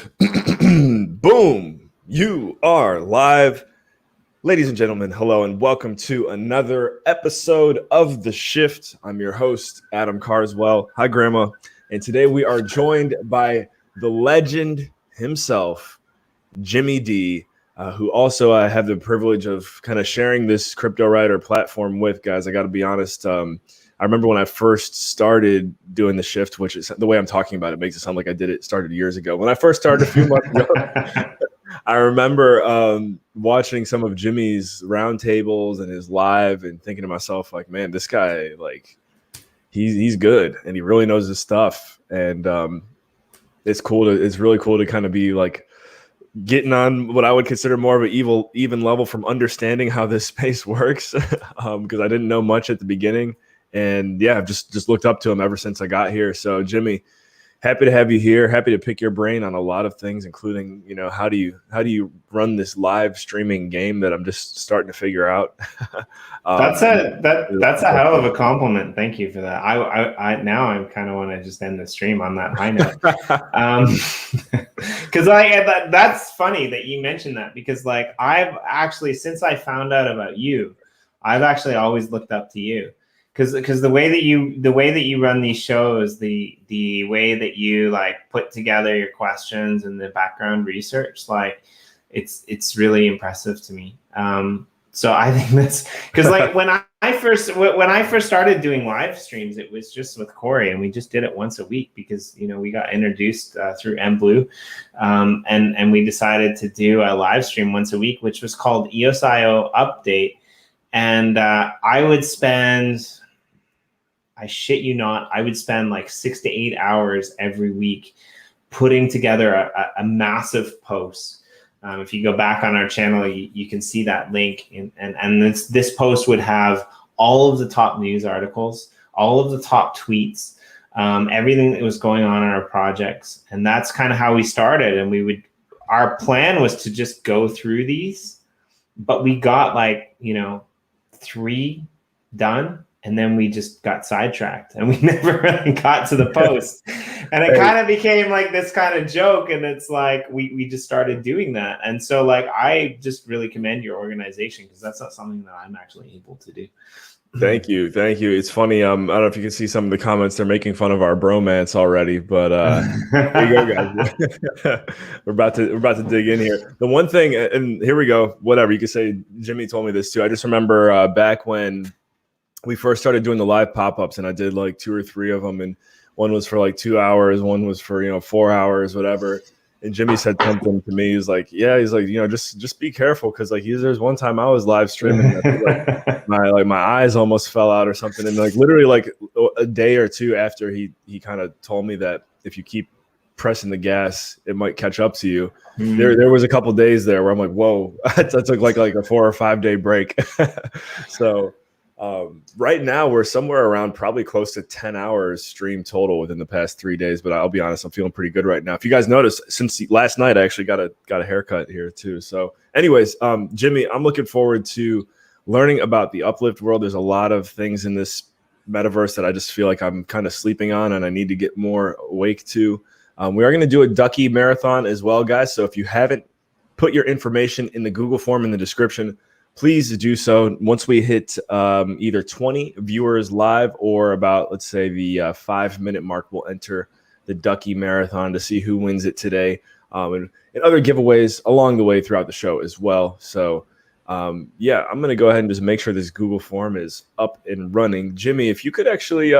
Boom! You are live. Ladies and gentlemen, hello and welcome to another episode of The Shift. I'm your host, Adam Carswell. Hi, Grandma. And today we are joined by the legend himself, Jimmy D, who also I have the privilege of kind of sharing this Cryptowriter platform with, guys. I got to be honest. I remember when I first started doing The Shift, which is the way I'm talking about it makes it sound like started years ago. When I first started a few months ago, I remember watching some of Jimmy's roundtables and his live and thinking to myself, like, man, this guy, like, he's good and he really knows his stuff. And it's really cool to kind of be like getting on what I would consider more of an even level from understanding how this space works, because I didn't know much at the beginning. And yeah, I've just looked up to him ever since I got here. So Jimmy, happy to have you here. Happy to pick your brain on a lot of things, including, how do you run this live streaming game that I'm just starting to figure out. That's a hell of a compliment. Thank you for that. I now I kind of want to just end the stream on that high note. Because that's funny that you mentioned that, because like I've actually, since I found out about you, I've actually always looked up to you. Because the way that you run these shows, the way that you like put together your questions and the background research, like it's really impressive to me. So I think that's because like when I first started doing live streams, it was just with Corey, and we just did it once a week because we got introduced through MBlue, and we decided to do a live stream once a week, which was called EOS.io Update, and I would spend. I shit you not, I would spend like 6 to 8 hours every week putting together a massive post. If you go back on our channel, you can see that link. And this post would have all of the top news articles, all of the top tweets, everything that was going on in our projects. And that's kind of how we started. And our plan was to just go through these, but we got 3 done. And then we just got sidetracked and we never really got to the post. And it kind of became like this kind of joke. And it's like, we just started doing that. And so like, I just really commend your organization, because that's not something that I'm actually able to do. Thank you. It's funny. I don't know if you can see some of the comments. They're making fun of our bromance already, but here you go, guys. we're about to dig in here. The one thing, and here we go, whatever you could say, Jimmy told me this too. I just remember back when we first started doing the live pop-ups, and I did like 2 or 3 of them, and one was for like 2 hours, one was for 4 hours, whatever. And Jimmy said something to me. He's like, just be careful, because like there's one time I was live streaming, my eyes almost fell out or something, and like literally like a day or 2 after he kind of told me that if you keep pressing the gas, it might catch up to you. There was a couple days there where I'm like, whoa, I took like a 4 or 5 day break. So. Right now we're somewhere around probably close to 10 hours stream total within the past 3 days, but I'll be honest, I'm feeling pretty good right now. If you guys noticed, since last night I actually got a haircut here too. So anyways, Jimmy, I'm looking forward to learning about the Uplift world. There's a lot of things in this metaverse that I just feel like I'm kind of sleeping on and I need to get more awake to. We are going to do a Ducky marathon as well, guys. So if you haven't put your information in the Google form in the description, please do so. Once we hit either 20 viewers live or about, let's say, the 5-minute mark, we'll enter the Ducky Marathon to see who wins it today, and other giveaways along the way throughout the show as well. So, I'm going to go ahead and just make sure this Google form is up and running. Jimmy, if you could actually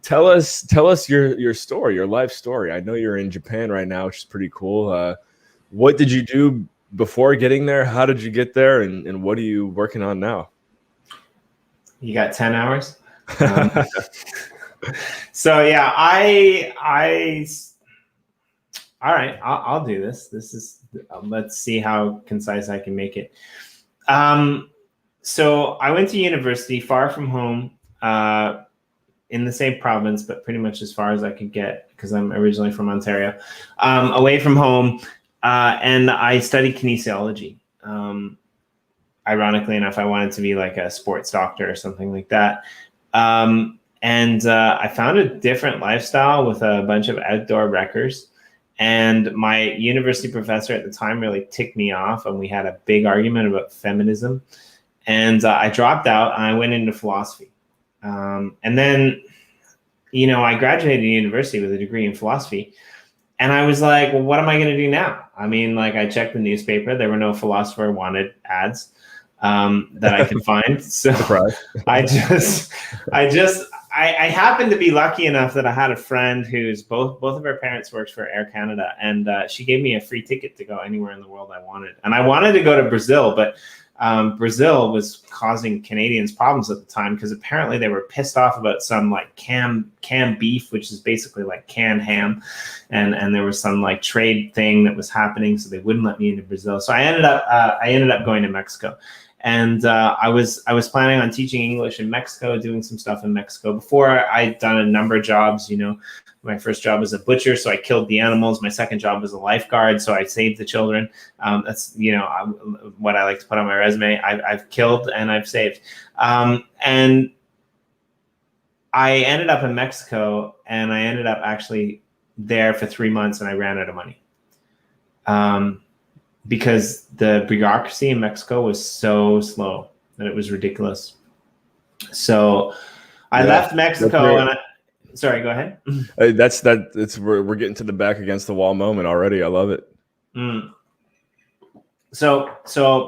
tell us your story, your life story. I know you're in Japan right now, which is pretty cool. What did you do before getting there? How did you get there, and what are you working on now? You got 10 hours. So yeah, all right, I'll do this. This is, let's see how concise I can make it. So I went to university far from home, in the same province, but pretty much as far as I could get, because I'm originally from Ontario, away from home. And I studied kinesiology. Ironically enough, I wanted to be like a sports doctor or something like that. And I found a different lifestyle with a bunch of outdoor wreckers. And my university professor at the time really ticked me off, and we had a big argument about feminism. And I dropped out and I went into philosophy. And then, I graduated university with a degree in philosophy. And I was like, well, what am I going to do now? I mean, like, I checked the newspaper. There were no philosopher wanted ads that I could find. So I happened to be lucky enough that I had a friend who's both of her parents worked for Air Canada, and she gave me a free ticket to go anywhere in the world I wanted. And I wanted to go to Brazil, but Brazil was causing Canadians problems at the time because apparently they were pissed off about some like canned beef, which is basically like canned ham, and there was some like trade thing that was happening, so they wouldn't let me into Brazil. So I ended up going to Mexico. And I was planning on teaching English in Mexico, doing some stuff in Mexico. Before, I'd done a number of jobs. My first job was a butcher, so I killed the animals. My second job was a lifeguard, so I saved the children. That's what I like to put on my resume. I've killed and I've saved. And I ended up in Mexico, and I ended up actually there for 3 months, and I ran out of money. Because the bureaucracy in Mexico was so slow that it was ridiculous. So I left Mexico and sorry, go ahead. We're getting to the back against the wall moment already. I love it. So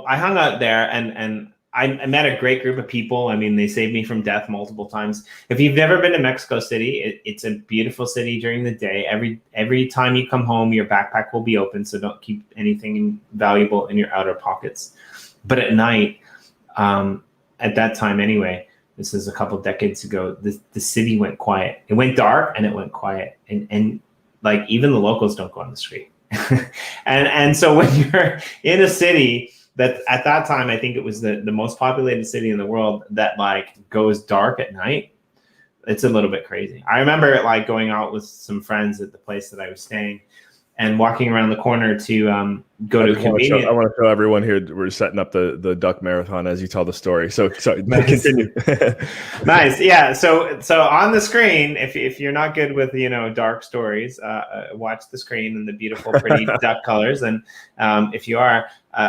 I hung out there and I met a great group of people. I mean, they saved me from death multiple times. If you've never been to Mexico City, it's a beautiful city during the day. Every time you come home, your backpack will be open, so don't keep anything valuable in your outer pockets. But at night, at that time anyway, this is a couple decades ago, the city went quiet. It went dark and it went quiet. And like even the locals don't go on the street. and so when you're in a city that at that time, I think it was the most populated city in the world that like goes dark at night, it's a little bit crazy. I remember like going out with some friends at the place that I was staying and walking around the corner to go to convenience. I want to show everyone here we're setting up the duck marathon as you tell the story. So nice. Continue. Nice, yeah. So on the screen, if you're not good with dark stories, watch the screen and the beautiful, pretty duck colors. And if you are,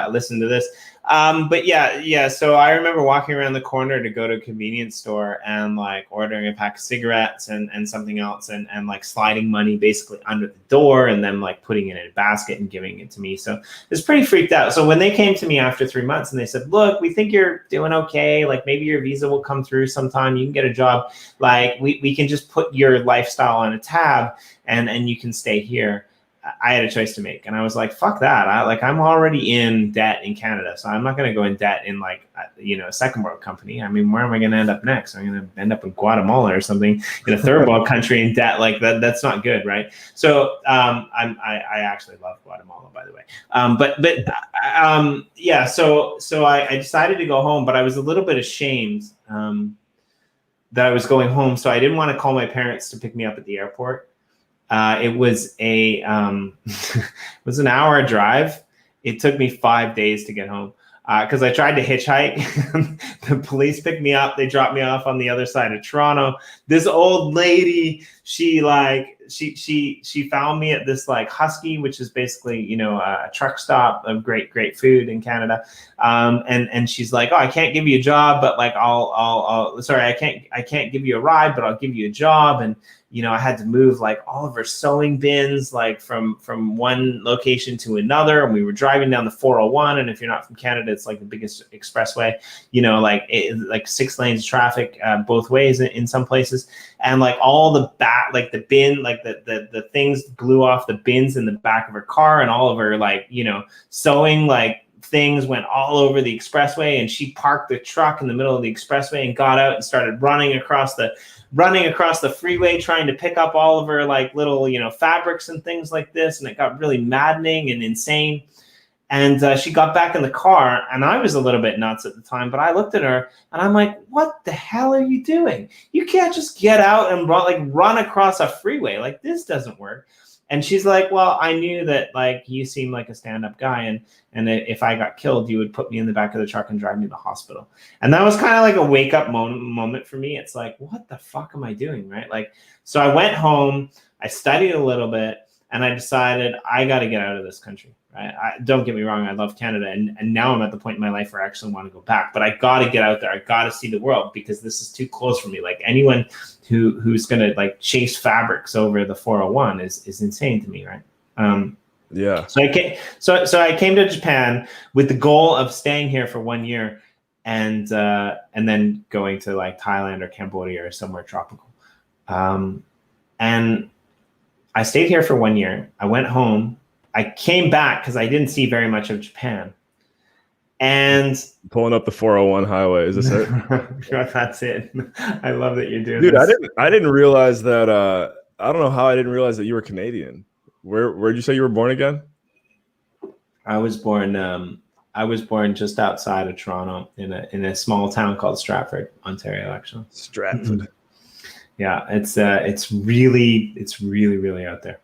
listen to this. But yeah. So I remember walking around the corner to go to a convenience store and like ordering a pack of cigarettes and something else and like sliding money basically under the door and then like putting it in a basket and giving it to me. So it's pretty freaked out. So when they came to me after 3 months and they said, look, we think you're doing okay. Like maybe your visa will come through sometime. You can get a job. Like we can just put your lifestyle on a tab and you can stay here. I had a choice to make, and I was like, "Fuck that!" I'm already in debt in Canada, so I'm not going to go in debt in a second world country. I mean, where am I going to end up next? I'm going to end up in Guatemala or something in a third world country in debt. Like that. That's not good, right? So I actually love Guatemala, by the way. Yeah. So I decided to go home, but I was a little bit ashamed that I was going home, so I didn't want to call my parents to pick me up at the airport. It was it was an hour drive. It took me 5 days to get home because I tried to hitchhike. The police picked me up. They dropped me off on the other side of Toronto. This old lady, she found me at this like Husky, which is basically a truck stop of great food in Canada. And she's like, oh, I can't give you a job, but like I can't give you a ride, but I'll give you a job. And I had to move like all of her sewing bins like from one location to another, and we were driving down the 401. And if you're not from Canada, it's like the biggest expressway. Like 6 lanes of traffic both ways in some places, and like all the the bin, like the things blew off the bins in the back of her car, and all of her sewing like things went all over the expressway. And she parked the truck in the middle of the expressway and got out and started running across the freeway trying to pick up all of her like little fabrics and things like this, and it got really maddening and insane. And she got back in the car, and I was a little bit nuts at the time, but I looked at her and I'm like, what the hell are you doing? You can't just get out and run across a freeway. Like, this doesn't work. And she's like, well, I knew that like you seem like a stand-up guy, and if I got killed, you would put me in the back of the truck and drive me to the hospital. And that was kind of like a wake-up moment for me. It's like, what the fuck am I doing, right? Like, so I went home, I studied a little bit, and I decided I got to get out of this country. Right? Don't get me wrong, I love Canada, and now I'm at the point in my life where I actually want to go back. But I got to get out there. I got to see the world because this is too close for me. Like anyone who's going to like chase fabrics over the 401 is insane to me, right? Yeah. So I came to Japan with the goal of staying here for 1 year, and then going to like Thailand or Cambodia or somewhere tropical. And I stayed here for 1 year. I went home. I came back because I didn't see very much of Japan. And pulling up the 401 highway, is this it? That's it. I love that you're doing Dude, this. I didn't realize that I don't know how I didn't realize that you were Canadian. Where'd you say you were born again? I was born just outside of Toronto in a small town called Stratford, Ontario, actually. Stratford. Yeah, it's really out there.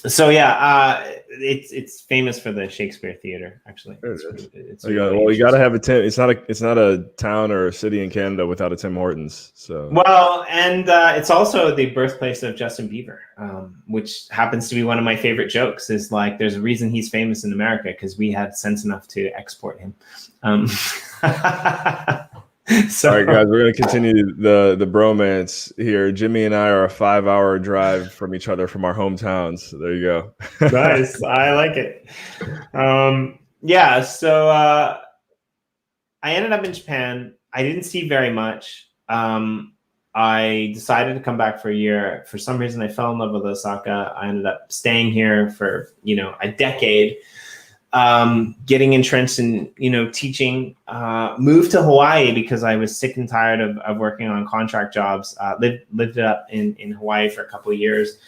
So yeah, it's famous for the Shakespeare Theater. Actually, it's well, you got to have a Tim. It's not a town or a city in Canada without a Tim Hortons. So well, and it's also the birthplace of Justin Bieber, which happens to be one of my favorite jokes. Is like, there's a reason he's famous in America because we had sense enough to export him. So, all right, guys, we're going to continue the bromance here. Jimmy and I are a 5-hour drive from each other from our hometowns. There you go. Nice. I like it. Yeah. So I ended up in Japan. I didn't see very much. I decided to come back for a year. For some reason, I fell in love with Osaka. I ended up staying here for, a decade. Getting entrenched in, teaching, moved to Hawaii because I was sick and tired of working on contract jobs. Lived up in Hawaii for a couple of years.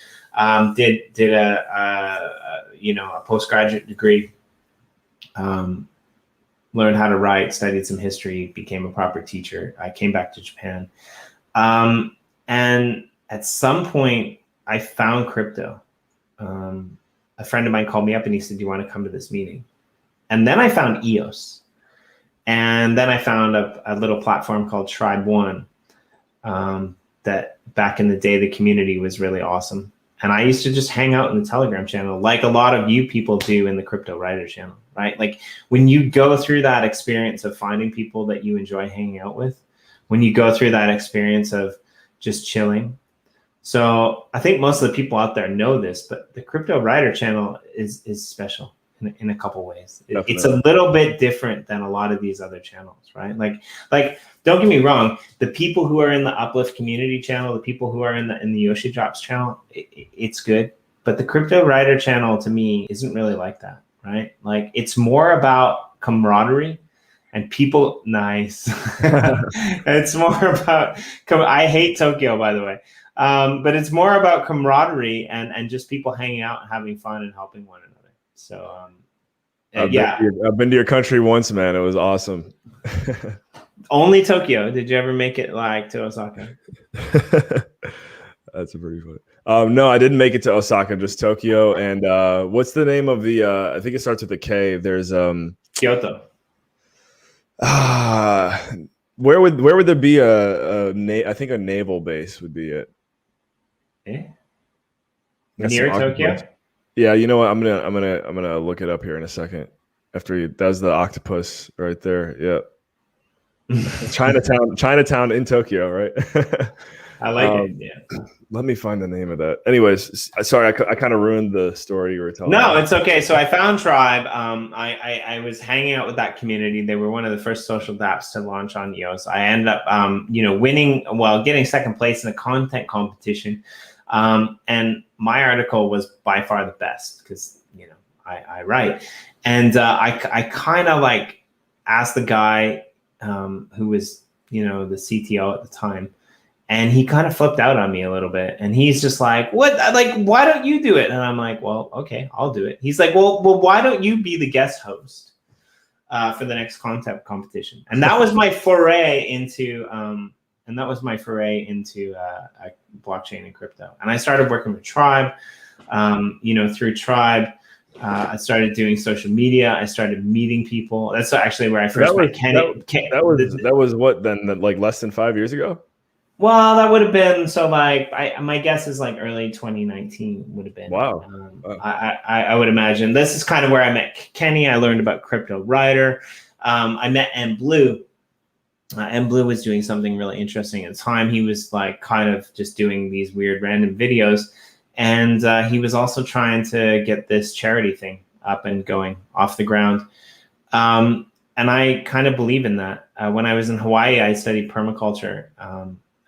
Did a postgraduate degree. Learned how to write, studied some history, became a proper teacher. I came back to Japan. And at some point I found crypto. A friend of mine called me up and he said, "Do you want to come to this meeting?" And then I found EOS. And then I found a little platform called Tribe One, that back in the day, the community was really awesome. And I used to just hang out in the Telegram channel like a lot of you people do in the Cryptowriter channel, right? Like when you go through that experience of finding people that you enjoy hanging out with, when you go through that experience of just chilling. So I think most of the people out there know this, but the Cryptowriter channel is special in a couple ways. It's a little bit different than a lot of these other channels, right? Like don't get me wrong, the people who are in the Uplift community channel, the people who are in the Yoshi Drops channel, it's good. But the Cryptowriter channel to me isn't really like that, right? Like it's more about camaraderie. And people, nice. It's more about, I hate Tokyo, by the way. But it's more about camaraderie and just people hanging out and having fun and helping one another. So, I've been to your country once, man. It was awesome. Only Tokyo. Did you ever make it like to Osaka? That's a pretty funny. No, I didn't make it to Osaka, just Tokyo. And what's the name of the, I think it starts with a K. There's Kyoto. Where would there be I think a naval base would be it. Near Tokyo? Yeah, you know what? I'm gonna look it up here in a second. After that's the octopus right there. Yeah. Chinatown in Tokyo, right? I like it. Yeah. Let me find the name of that. Anyways, sorry, I kind of ruined the story you were telling. No, it's okay. So I found Tribe. I was hanging out with that community. They were one of the first social dApps to launch on EOS. I ended up, getting second place in a content competition. And my article was by far the best because, I write. And I kind of like asked the guy who was, the CTO at the time. And he kind of flipped out on me a little bit. And he's just like, what? Like, why don't you do it? And I'm like, well, okay, I'll do it. He's like, well, why don't you be the guest host for the next content competition? And that was my foray into blockchain and crypto. And I started working with Tribe. Through Tribe, I started doing social media. I started meeting people. That's actually where I first met Kenny. That was what then? Like less than 5 years ago? Well, that would have been so like my guess is like early 2019 would have been. Wow. I would imagine this is kind of where I met Kenny. I learned about Cryptowriter. I met M Blue. M Blue was doing something really interesting at the time. He was like kind of just doing these weird random videos, and he was also trying to get this charity thing up and going off the ground. And I kind of believe in that. When I was in Hawaii, I studied permaculture.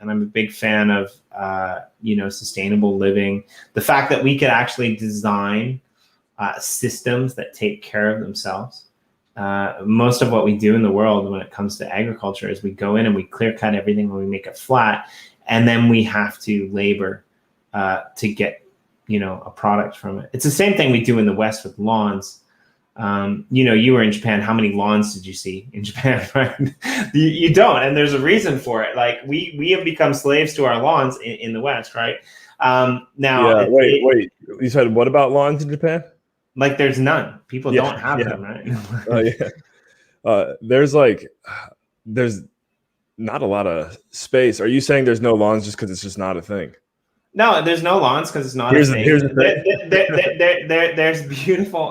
And I'm a big fan of, sustainable living. The fact that we could actually design systems that take care of themselves. Most of what we do in the world when it comes to agriculture is we go in and we clear cut everything and we make it flat. And then we have to labor to get, a product from it. It's the same thing we do in the West with lawns. You were in Japan. How many lawns did you see in Japan? Right? You don't, and there's a reason for it. Like we have become slaves to our lawns in the West, right? Now, yeah. Wait. You said what about lawns in Japan? Like there's none. People don't have them, right? There's not a lot of space. Are you saying there's no lawns just because it's just not a thing? No, there's no lawns because it's not here's a thing. Here's the thing. There's beautiful.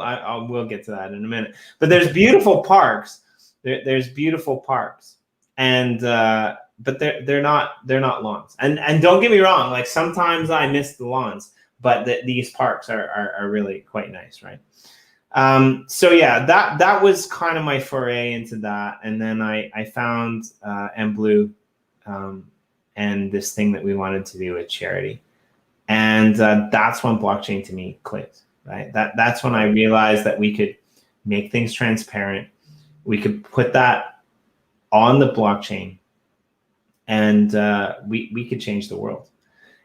We'll get to that in a minute. But there's beautiful parks. There's beautiful parks, and but they're not lawns. And don't get me wrong. Like sometimes I miss the lawns, but these parks are really quite nice, right? So yeah, that was kind of my foray into that, and then I found M Blue, and this thing that we wanted to do with charity. And that's when blockchain to me clicked, right? That's when I realized that we could make things transparent. We could put that on the blockchain, and we could change the world.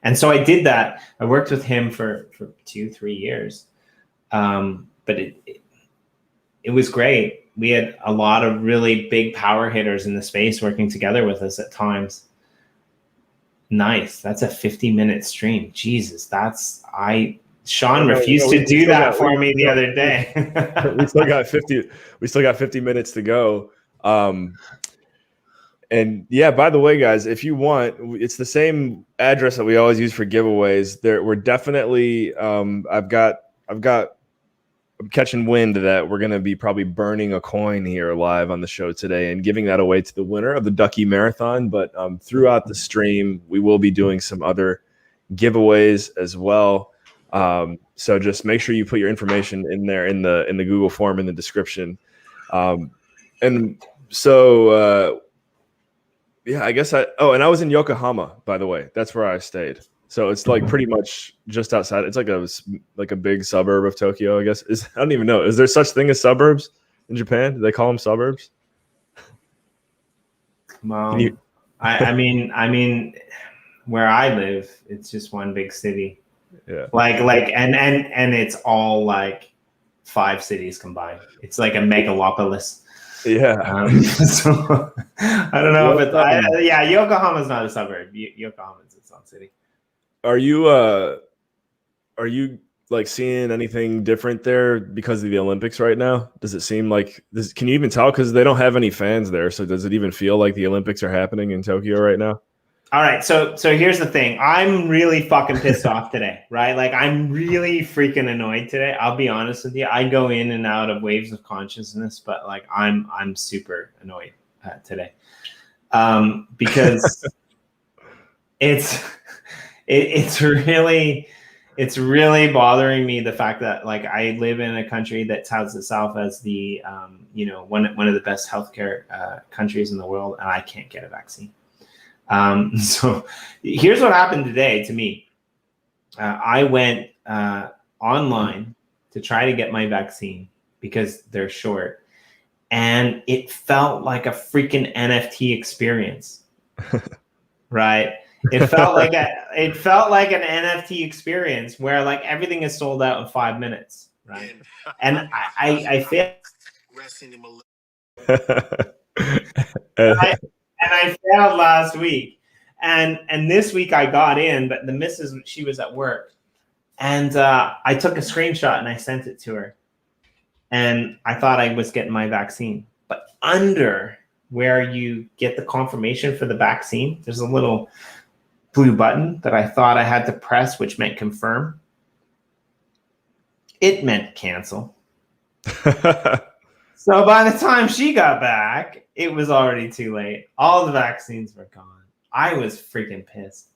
And so I did that. I worked with him for 2-3 years, but it was great. We had a lot of really big power hitters in the space working together with us at times. Nice. That's a 50-minute stream. Jesus, Sean refused to do that for me the other day. we still got 50 minutes to go. And yeah, by the way, guys, if you want, it's the same address that we always use for giveaways. We're definitely I'm catching wind that we're going to be probably burning a coin here live on the show today and giving that away to the winner of the Ducky Marathon. But throughout the stream, we will be doing some other giveaways as well. So just make sure you put your information in there in the Google form in the description. And so, I guess and I was in Yokohama, by the way. That's where I stayed. So it's like pretty much just outside. It's like a big suburb of Tokyo, I guess. I don't even know. Is there such thing as suburbs in Japan? Do they call them suburbs? I mean, where I live, it's just one big city. Yeah. And it's all like 5 cities combined. It's like a megalopolis. Yeah. So I don't know if it's Yokohama's not a suburb. Yokohama's its own city. Are you like seeing anything different there because of the Olympics right now? Does it seem like this? Can you even tell? Because they don't have any fans there. So does it even feel like the Olympics are happening in Tokyo right now? All right. So here's the thing. I'm really fucking pissed off today, right? Like I'm really freaking annoyed today. I'll be honest with you. I go in and out of waves of consciousness, but like I'm super annoyed today because it's really bothering me, the fact that like I live in a country that touts itself as the one of the best healthcare countries in the world, and I can't get a vaccine. So here's what happened today to me. I went online to try to get my vaccine because they're short, and it felt like a freaking NFT experience, right? It felt like an NFT experience where like everything is sold out in 5 minutes, right? And I failed. And I failed last week, and this week I got in, but the missus, she was at work, and I took a screenshot and I sent it to her, and I thought I was getting my vaccine, but under where you get the confirmation for the vaccine, there's a little blue button that I thought I had to press, which meant confirm. It meant cancel. So by the time she got back, it was already too late. All the vaccines were gone. I was freaking pissed.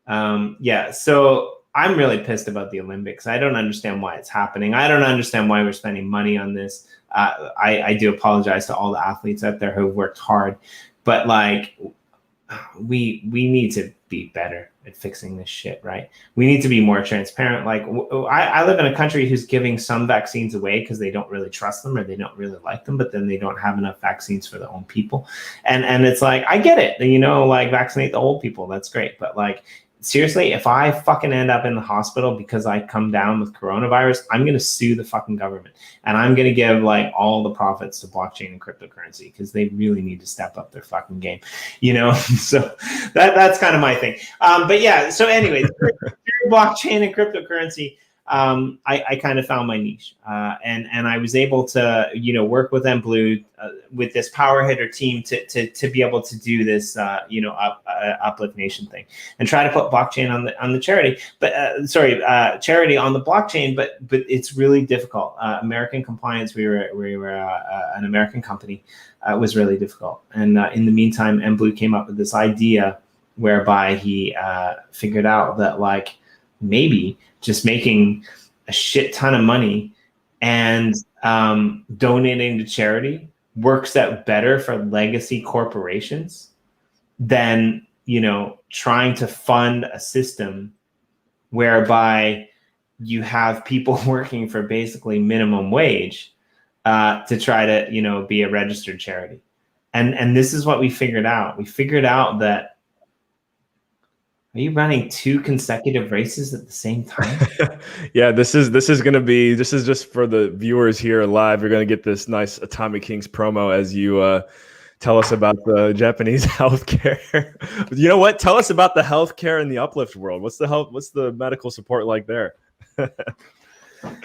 Yeah, so I'm really pissed about the Olympics. I don't understand why it's happening. I don't understand why we're spending money on this. I do apologize to all the athletes out there who have worked hard, but like we need to be better at fixing this shit, right? We need to be more transparent. Like I live in a country who's giving some vaccines away because they don't really trust them or they don't really like them, but then they don't have enough vaccines for their own people. And it's like, I get it, you know, like vaccinate the old people. That's great. But like, seriously, if I fucking end up in the hospital because I come down with coronavirus, I'm going to sue the fucking government. And I'm going to give like all the profits to blockchain and cryptocurrency because they really need to step up their fucking game, you know? So that's kind of my thing. But yeah, so anyways, through blockchain and cryptocurrency, I kind of found my niche, and I was able to, you know, work with Blue with this power hitter team to be able to do this, you know, Uplift Nation thing and try to put blockchain on the charity, but charity on the blockchain, but it's really difficult. American compliance, we were an American company, was really difficult, and in the meantime, Blue came up with this idea whereby he figured out that like maybe just making a shit ton of money and donating to charity works out better for legacy corporations than, you know, trying to fund a system whereby you have people working for basically minimum wage to try to, you know, be a registered charity. And this is what we figured out. We figured out that, are you running 2 consecutive races at the same time? Yeah, this is just for the viewers here live. You're going to get this nice Atomic Kings promo as you tell us about the Japanese healthcare. You know what? Tell us about the healthcare in the Uplift world. What's the medical support like there?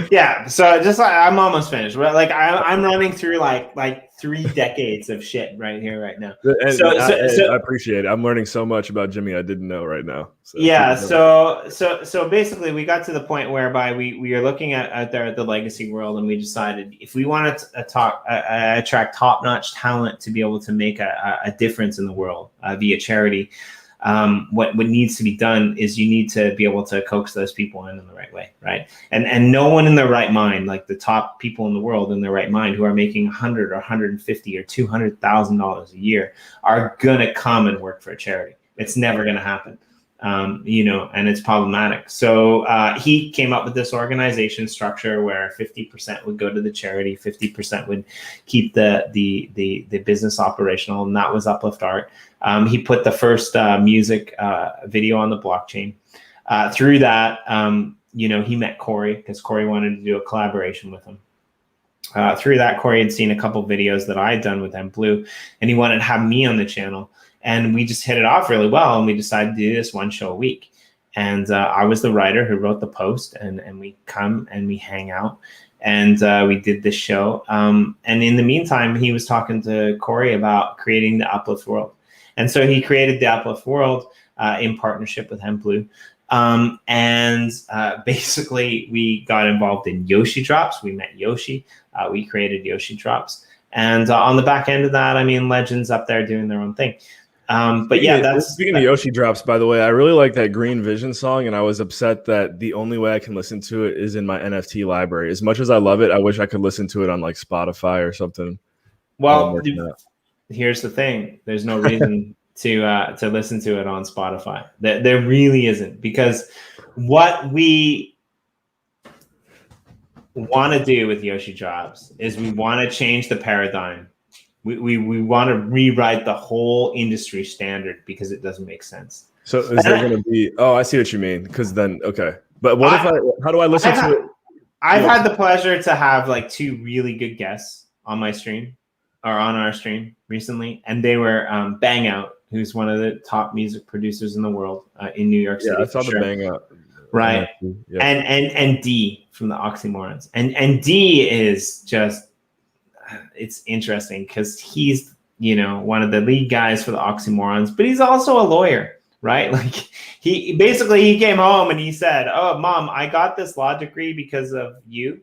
Yeah, so just I'm almost finished. But like I'm running through like 3 decades of shit right here, right now. So I appreciate it. I'm learning so much about Jimmy I didn't know right now. So yeah, so basically we got to the point whereby we are looking out there at the legacy world, and we decided if we wanted to attract top-notch talent to be able to make a difference in the world via charity. What needs to be done is you need to be able to coax those people in the right way, right? And no one in their right mind, like the top people in the world in their right mind who are making $100 or $150 or $200,000 a year are gonna come and work for a charity. It's never gonna happen, you know, and it's problematic. So he came up with this organization structure where 50% would go to the charity, 50% would keep the business operational, and that was Uplift Art. He put the first music video on the blockchain. Through that, you know, he met Corey because Corey wanted to do a collaboration with him. Through that, Corey had seen a couple videos that I had done with Blue, and he wanted to have me on the channel. And we just hit it off really well, and we decided to do this 1 show a week. And I was the writer who wrote the post, and we come and we hang out. And we did this show. And in the meantime, he was talking to Corey about creating the Uplift world. And so he created the Uplift world in partnership with Blue. And basically, we got involved in Yoshi drops. We met Yoshi. We created Yoshi drops. And on the back end of that, I mean, Legends up there doing their own thing. But yeah, speaking of Yoshi drops, by the way, I really like that Green Vision song, and I was upset that the only way I can listen to it is in my NFT library. As much as I love it, I wish I could listen to it on like Spotify or something. Well, here's the thing: there's no reason to listen to it on Spotify. There really isn't, because what we want to do with Yoshi drops is we want to change the paradigm. We want to rewrite the whole industry standard because it doesn't make sense. So is there going to be? Oh, I see what you mean. Because then, okay. But how do I listen to it? I've had the pleasure to have like 2 really good guests on my stream or on our stream recently, and they were Bang Out, who's one of the top music producers in the world in New York City. Yeah, I saw the Bang Out. Right, yeah. and D from the Oxymorons, and D is just. It's interesting because he's, you know, one of the lead guys for the Oxymorons, but he's also a lawyer, right? Like he came home and he said, "Oh, Mom, I got this law degree because of you,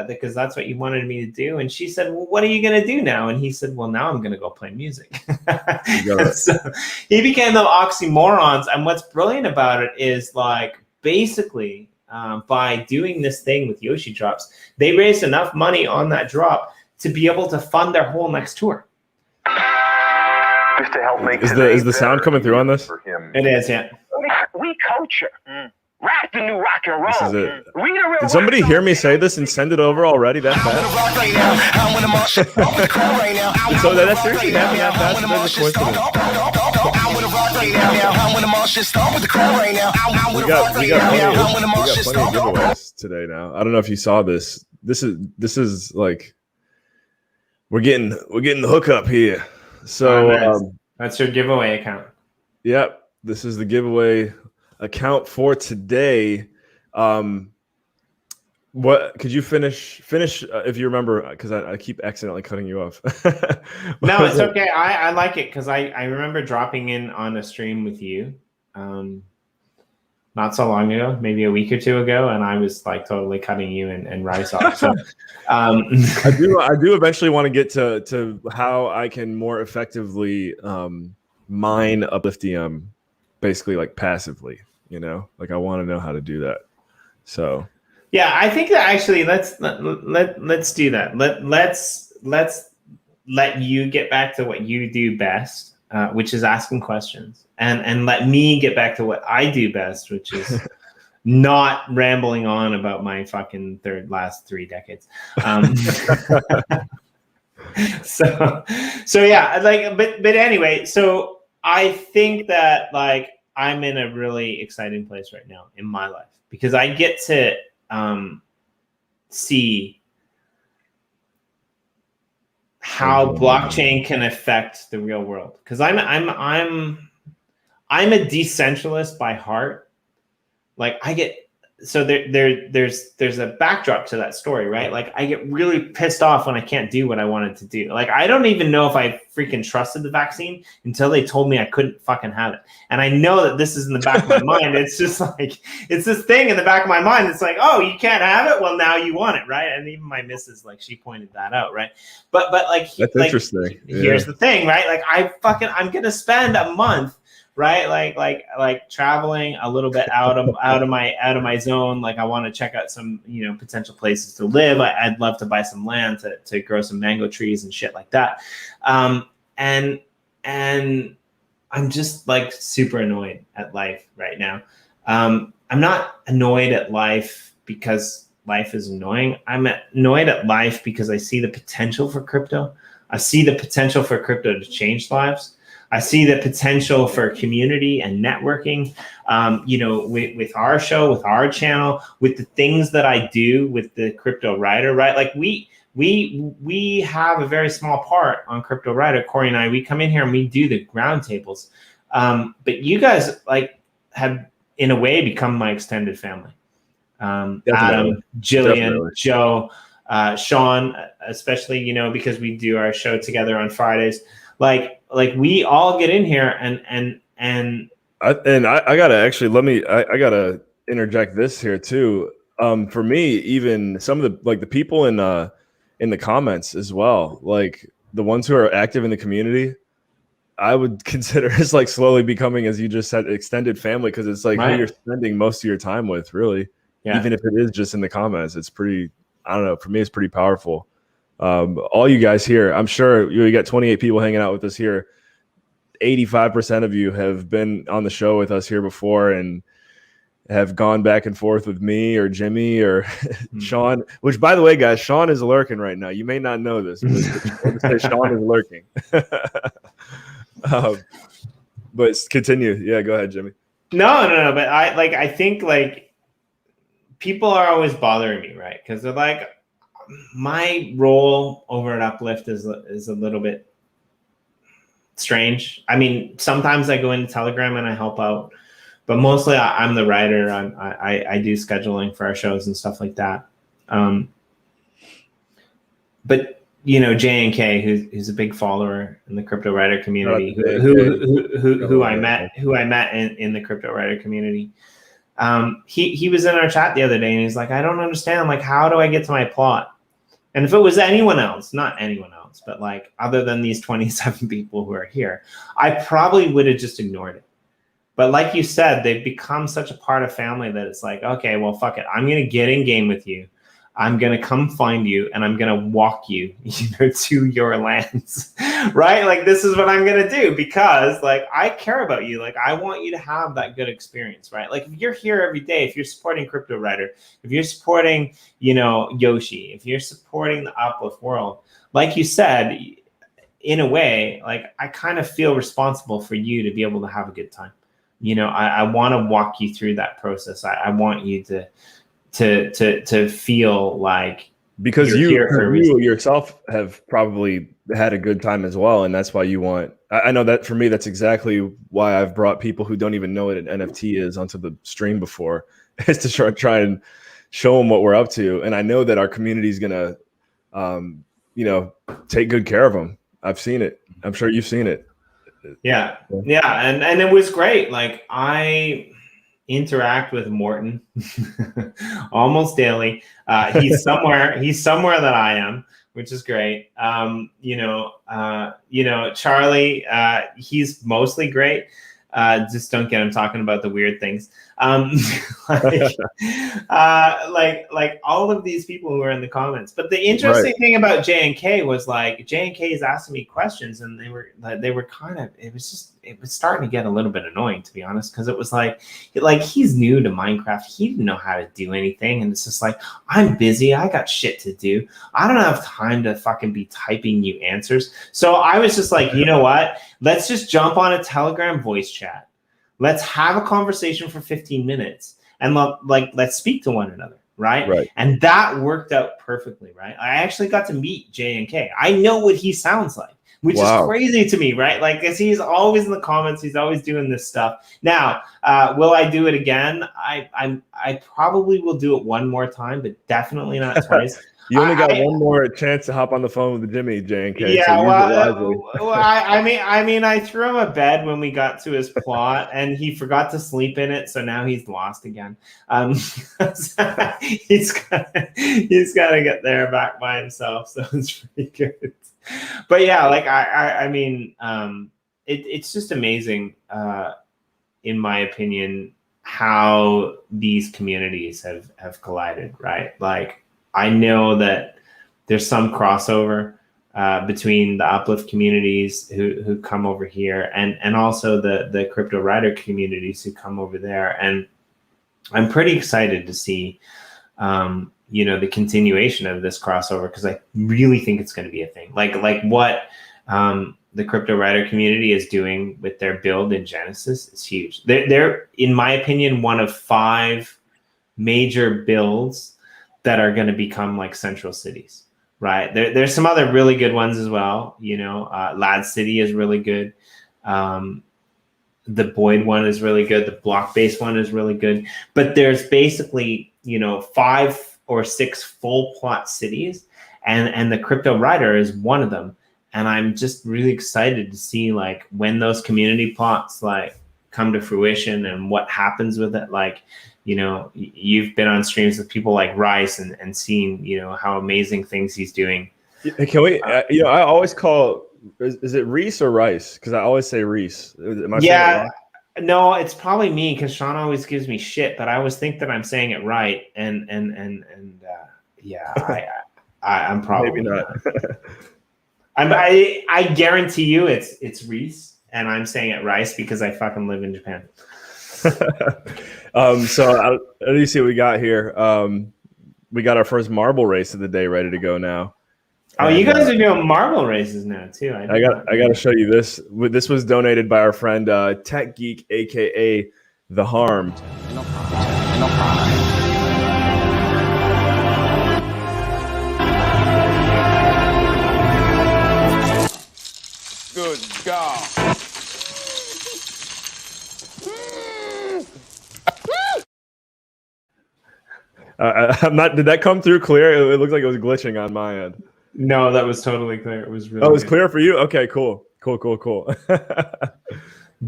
because that's what you wanted me to do." And she said, "Well, what are you going to do now?" And he said, "Well, now I'm going to go play music." So he became the oxymorons. And what's brilliant about it is like basically by doing this thing with Yoshi Drops, they raised enough money on that drop to be able to fund their whole next tour. Just to help make is the sound coming through on this? It is, yeah. We culture. Rap the new rock and roll. This is it. Did somebody hear me say this and send it over already that fast? So that's seriously happening that fast? That's a coincidence. We got plenty of giveaways today now. I don't know if you saw this. This is like we're getting the hookup here. So that's your giveaway account. Yep, this is the giveaway account for today. What could you finish if you remember, because I keep accidentally cutting you off. No, it's okay. I like it because I remember dropping in on a stream with you not so long ago, maybe a week or two ago, and I was like totally cutting you and Rice off. So I do eventually want to get to how I can more effectively mine Upliftium basically like passively, you know, like I want to know how to do that. So yeah, I think that actually let's do that. Let's let you get back to what you do best, which is asking questions, and let me get back to what I do best, which is not rambling on about my fucking last 3 decades. So yeah, like, but anyway, so I think that like I'm in a really exciting place right now in my life because I get to see how blockchain can affect the real world. Because I'm a decentralist by heart. Like I get there's a backdrop to that story, right? Like I get really pissed off when I can't do what I wanted to do. Like I don't even know if I freaking trusted the vaccine until they told me I couldn't fucking have it. And I know that this is in the back of my mind. It's just like it's this thing in the back of my mind. It's like, oh, you can't have it. Well, now you want it, right? And even my missus, like, she pointed that out, right? But like that's like, interesting. Here's the thing, right? Like I'm gonna spend a month. Right, like traveling a little bit out of my zone. Like I want to check out some potential places to live. I'd love to buy some land to grow some mango trees and shit like that. And I'm just like super annoyed at life right now. I'm not annoyed at life because life is annoying. I'm annoyed at life because I see the potential for crypto. I see the potential for crypto to change lives. I see the potential for community and networking, with our show, with our channel, with the things that I do with the Cryptowriter, right? Like we have a very small part on Cryptowriter. Corey and I, we come in here and we do the ground tables. But you guys like have in a way become my extended family. Adam, Jillian, Joe, Sean, especially, because we do our show together on Fridays. Like we all get in here and I gotta actually I gotta interject this here too. For me, even some of the people in the comments as well, like the ones who are active in the community, I would consider as like slowly becoming, as you just said, extended family, because it's like who you're spending most of your time with, really. Yeah. Even if it is just in the comments, it's pretty. I don't know. For me, it's pretty powerful. All you guys here, I'm sure you got 28 people hanging out with us here. 85% of you have been on the show with us here before and have gone back and forth with me or Jimmy or Sean, which, by the way, guys, Sean is lurking right now. You may not know this, but Sean is lurking. But continue. Yeah, go ahead, Jimmy. No. But I think like people are always bothering me, right? Because they're like, my role over at Uplift is a little bit strange. I mean, sometimes I go into Telegram and I help out, but mostly I'm the writer. I do scheduling for our shows and stuff like that. But you know, J&K, who's a big follower in the Cryptowriter community, who I met in the Cryptowriter community. He was in our chat the other day, and he's like, I don't understand, like, how do I get to my plot? And if it was anyone else, not anyone else, but like other than these 27 people who are here, I probably would have just ignored it. But like you said, they've become such a part of family that it's like, okay, well, fuck it. I'm going to get in game with you. I'm going to come find you, and I'm going to walk you, to your lands, right? Like, this is what I'm going to do because, like, I care about you. Like, I want you to have that good experience, right? Like, if you're here every day, if you're supporting Cryptowriter, if you're supporting, Yoshi, if you're supporting the Uplift world, like you said, in a way, like, I kind of feel responsible for you to be able to have a good time. I want to walk you through that process. I want you to feel like, because you yourself have probably had a good time as well, and that's why you want. I know that for me, that's exactly why I've brought people who don't even know what an NFT is onto the stream before, is to try and show them what we're up to. And I know that our community is gonna, take good care of them. I've seen it. I'm sure you've seen it. Yeah, and it was great. Like, I interact with Morton almost daily. He's somewhere that I am, which is great. Charlie, he's mostly great. Just don't get him talking about the weird things. Like all of these people who are in the comments. But the interesting thing about J&K was, like, J&K is asking me questions, and they were kind of, it was starting to get a little bit annoying, to be honest, because it was like he's new to Minecraft. He didn't know how to do anything, and it's just like, I'm busy. I got shit to do. I don't have time to fucking be typing you answers. So I was just like, you know what? Let's just jump on a Telegram voice chat. Let's have a conversation for 15 minutes and let's speak to one another, right? And that worked out perfectly, right? I actually got to meet J&K. I know what he sounds like, which is crazy to me, right? Like, because he's always in the comments, he's always doing this stuff. Now, will I do it again? I probably will do it one more time, but definitely not twice. You only got one more chance to hop on the phone with Jimmy, J&K. Yeah, I threw him a bed when we got to his plot, and he forgot to sleep in it, so now he's lost again. He's got to get there back by himself, so it's pretty good. But yeah, like it's just amazing, in my opinion, how these communities have collided, right? Like, I know that there's some crossover between the Uplift communities who come over here and also the Cryptowriter communities who come over there. And I'm pretty excited to see, the continuation of this crossover, because I really think it's going to be a thing. Like what the Cryptowriter community is doing with their build in Genesis is huge. They're, in my opinion, one of 5 major builds that are going to become like central cities, right? There's some other really good ones as well. Lad City is really good. The Boyd one is really good. The block-based one is really good. But there's basically, 5 or 6 full plot cities, and the Cryptowriter is one of them. And I'm just really excited to see, like, when those community plots like come to fruition and what happens with it. Like, you've been on streams with people like Rice and seen, how amazing things he's doing. Can we, I always call, is it Reese or Rice? Because I always say Reese. Am I saying it wrong? No, it's probably me, because Sean always gives me shit, but I always think that I'm saying it right. And I'm probably maybe not. I guarantee you it's Reese, and I'm saying it Rice because I fucking live in Japan. So let me see what we got here. We got our first marble race of the day ready to go now. Oh, and you guys are doing marble races now too. I got to show you this. This was donated by our friend Tech Geek, aka The Harmed. Good God. I'm not. Did that come through clear? It looks like it was glitching on my end. No, that was totally clear. It was really. Oh, it's good. clear for you. Okay, cool.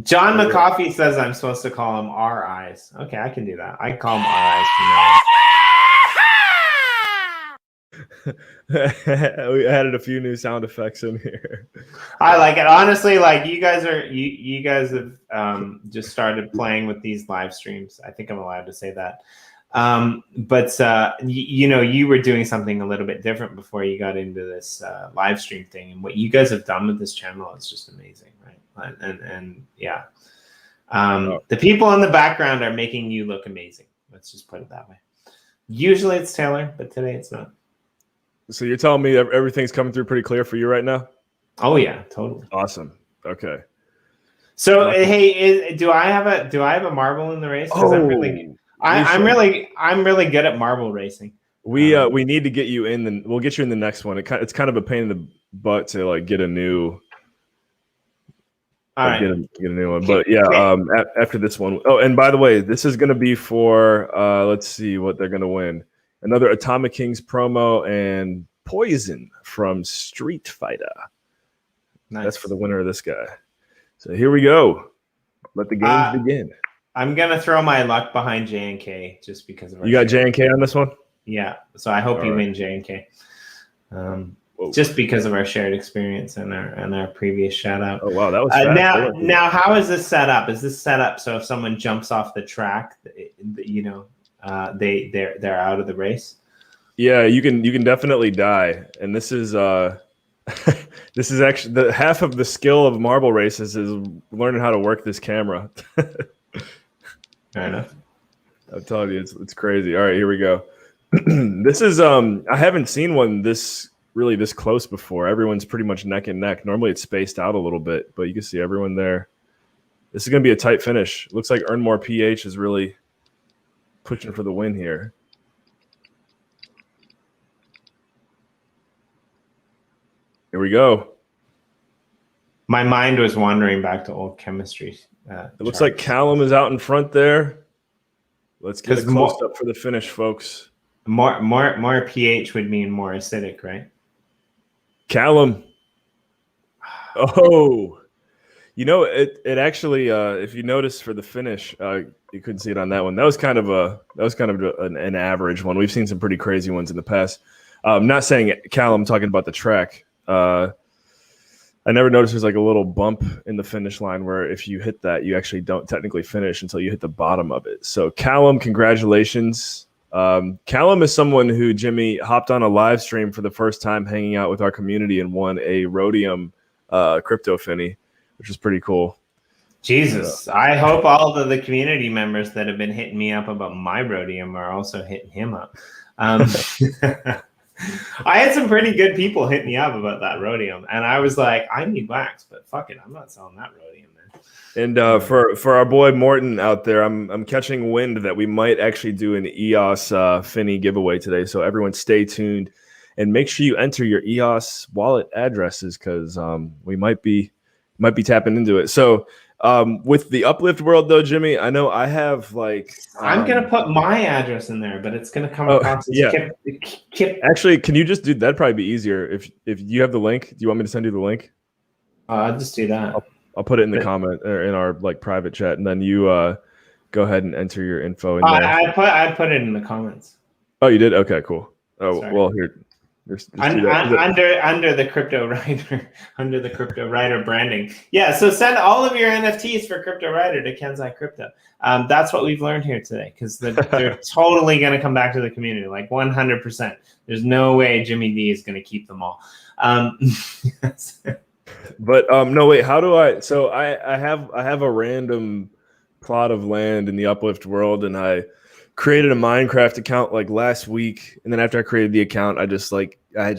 John McCoffey says I'm supposed to call him our eyes. Okay, I can do that. I can call him our eyes from now on. We added a few new sound effects in here. I like it. Honestly, like you guys have just started playing with these live streams. I think I'm allowed to say that. But you were doing something a little bit different before you got into this live stream thing, and what you guys have done with this channel is just amazing, right? And yeah, the people in the background are making you look amazing. Let's just put it that way. Usually it's Taylor, but today it's not. So you're telling me everything's coming through pretty clear for you right now? Oh yeah, totally. Awesome. Okay. So hey, do I have a marble in the race? Because I'm really good at marble racing. We need to get you in. We'll get you in the next one. It's kind of a pain in the butt to like get a new. All right. Get a new one. But yeah, after this one. Oh, and by the way, this is going to be for let's see what they're going to win. Another Atomic Kings promo and Poison from Street Fighter. Nice. That's for the winner of this guy. So here we go. Let the games begin. I'm gonna throw my luck behind J&K just because of our. You got J&K on this one? Yeah. So I hope you win J&K. Just because of our shared experience and our previous shout out. Oh wow, that was fast. Now how is this set up? Is this set up so if someone jumps off the track, they're out of the race? Yeah, you can definitely die. And this is this is actually the half of the skill of marble races is learning how to work this camera. Fair enough. I'm telling you, it's crazy. All right, here we go. This is I haven't seen one this close before. Everyone's pretty much neck and neck. Normally it's spaced out a little bit, but you can see everyone there. This is going to be a tight finish. Looks like Earn More PH is really pushing for the win here. Here we go. My mind was wandering back to old chemistry. It looks like Callum is out in front there. Let's get a close up for the finish, folks. More pH would mean more acidic, right? Callum. Oh, it actually. If you notice for the finish, you couldn't see it on that one. That was kind of an average one. We've seen some pretty crazy ones in the past. I'm not saying Callum. I'm talking about the track. I never noticed there's like a little bump in the finish line where if you hit that, you actually don't technically finish until you hit the bottom of it. So Callum, congratulations. Callum is someone who, Jimmy, hopped on a live stream for the first time hanging out with our community and won a Rhodium crypto finny, which is pretty cool. Jesus. I hope all of the community members that have been hitting me up about my Rhodium are also hitting him up. I had some pretty good people hit me up about that Rhodium, and I was like, I need wax, but fuck it, I'm not selling that Rhodium, man. And for our boy Morton out there, I'm catching wind that we might actually do an EOS Finny giveaway today. So everyone stay tuned and make sure you enter your EOS wallet addresses because we might be tapping into it. So with the Uplift World though, Jimmy, I know I have like I'm gonna put my address in there, but it's gonna come across as Kip. Actually, can you just do that'd probably be easier if you have the link. Do you want me to send you the link? I'll just do that. I'll put it in the comment or in our like private chat, and then you go ahead and enter your info in there. I put it in the comments. Oh, you did? Okay, cool. Oh, sorry. Well, here. Just under the Cryptowriter branding. Yeah, so send all of your NFTs for Cryptowriter to Kenzai Crypto. That's what we've learned here today because they're totally going to come back to the community, like 100%. There's no way Jimmy D is going to keep them all. But no, wait. How do I? So I have a random plot of land in the Uplift world, and I created a Minecraft account like last week, and then after I created the account, I just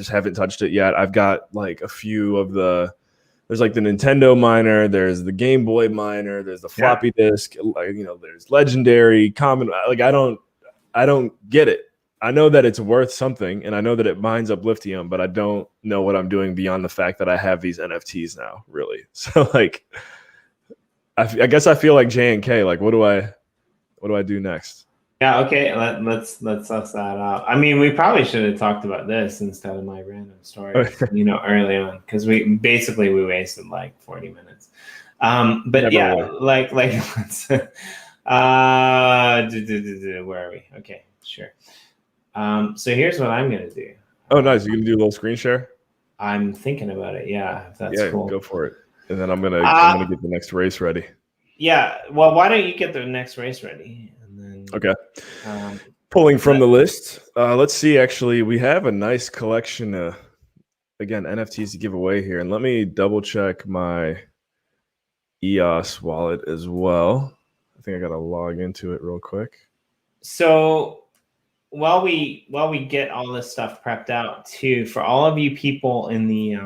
haven't touched it yet. I've got like a few of there's like the Nintendo miner, there's the Game Boy miner, there's the floppy disk, like there's legendary, common. Like I don't get it. I know that it's worth something, and I know that it mines up lithium, but I don't know what I'm doing beyond the fact that I have these NFTs now, really. So like, I guess I feel like J&K. Like, what do I do next? Yeah, okay. Let's suss that out. I mean, we probably should have talked about this instead of my random stories, early on, because we wasted like 40 minutes. But Never yeah, would. let's, where are we? Okay, sure. So here's what I'm gonna do. Oh, nice. You gonna do a little screen share? I'm thinking about it. Yeah, if that's Yeah, cool. go for it. And then I'm gonna get the next race ready. Yeah. Well, why don't you get the next race ready, and then Okay. Pulling from but- the list. Let's see. Actually, we have a nice collection of again NFTs to give away here, and let me double check my EOS wallet as well. I think I gotta log into it real quick. So while we get all this stuff prepped out too, for all of you people in the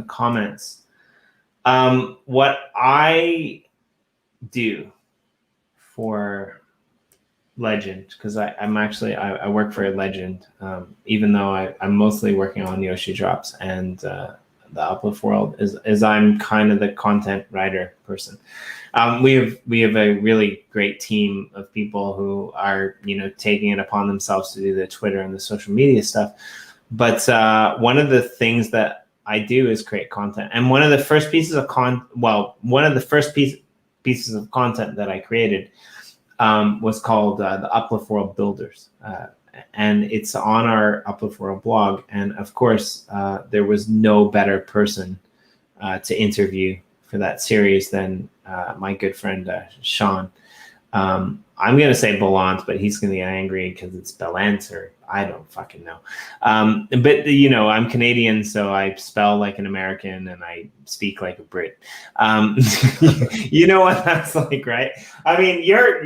comments, what I do for Legend, because I'm actually I work for a Legend, even though I'm mostly working on Yoshi drops and the Uplift world is I'm kind of the content writer person. We have a really great team of people who are taking it upon themselves to do the Twitter and the social media stuff. But one of the things that I do is create content, and one of the first pieces of pieces of content that I created was called the Uplift World Builders. And it's on our Uplift World blog. And of course, there was no better person to interview for that series than my good friend, Sean. I'm going to say Belant, but he's going to get angry because it's Belant, or I don't fucking know. But, I'm Canadian, so I spell like an American and I speak like a Brit. You know what that's like, right? I mean, you're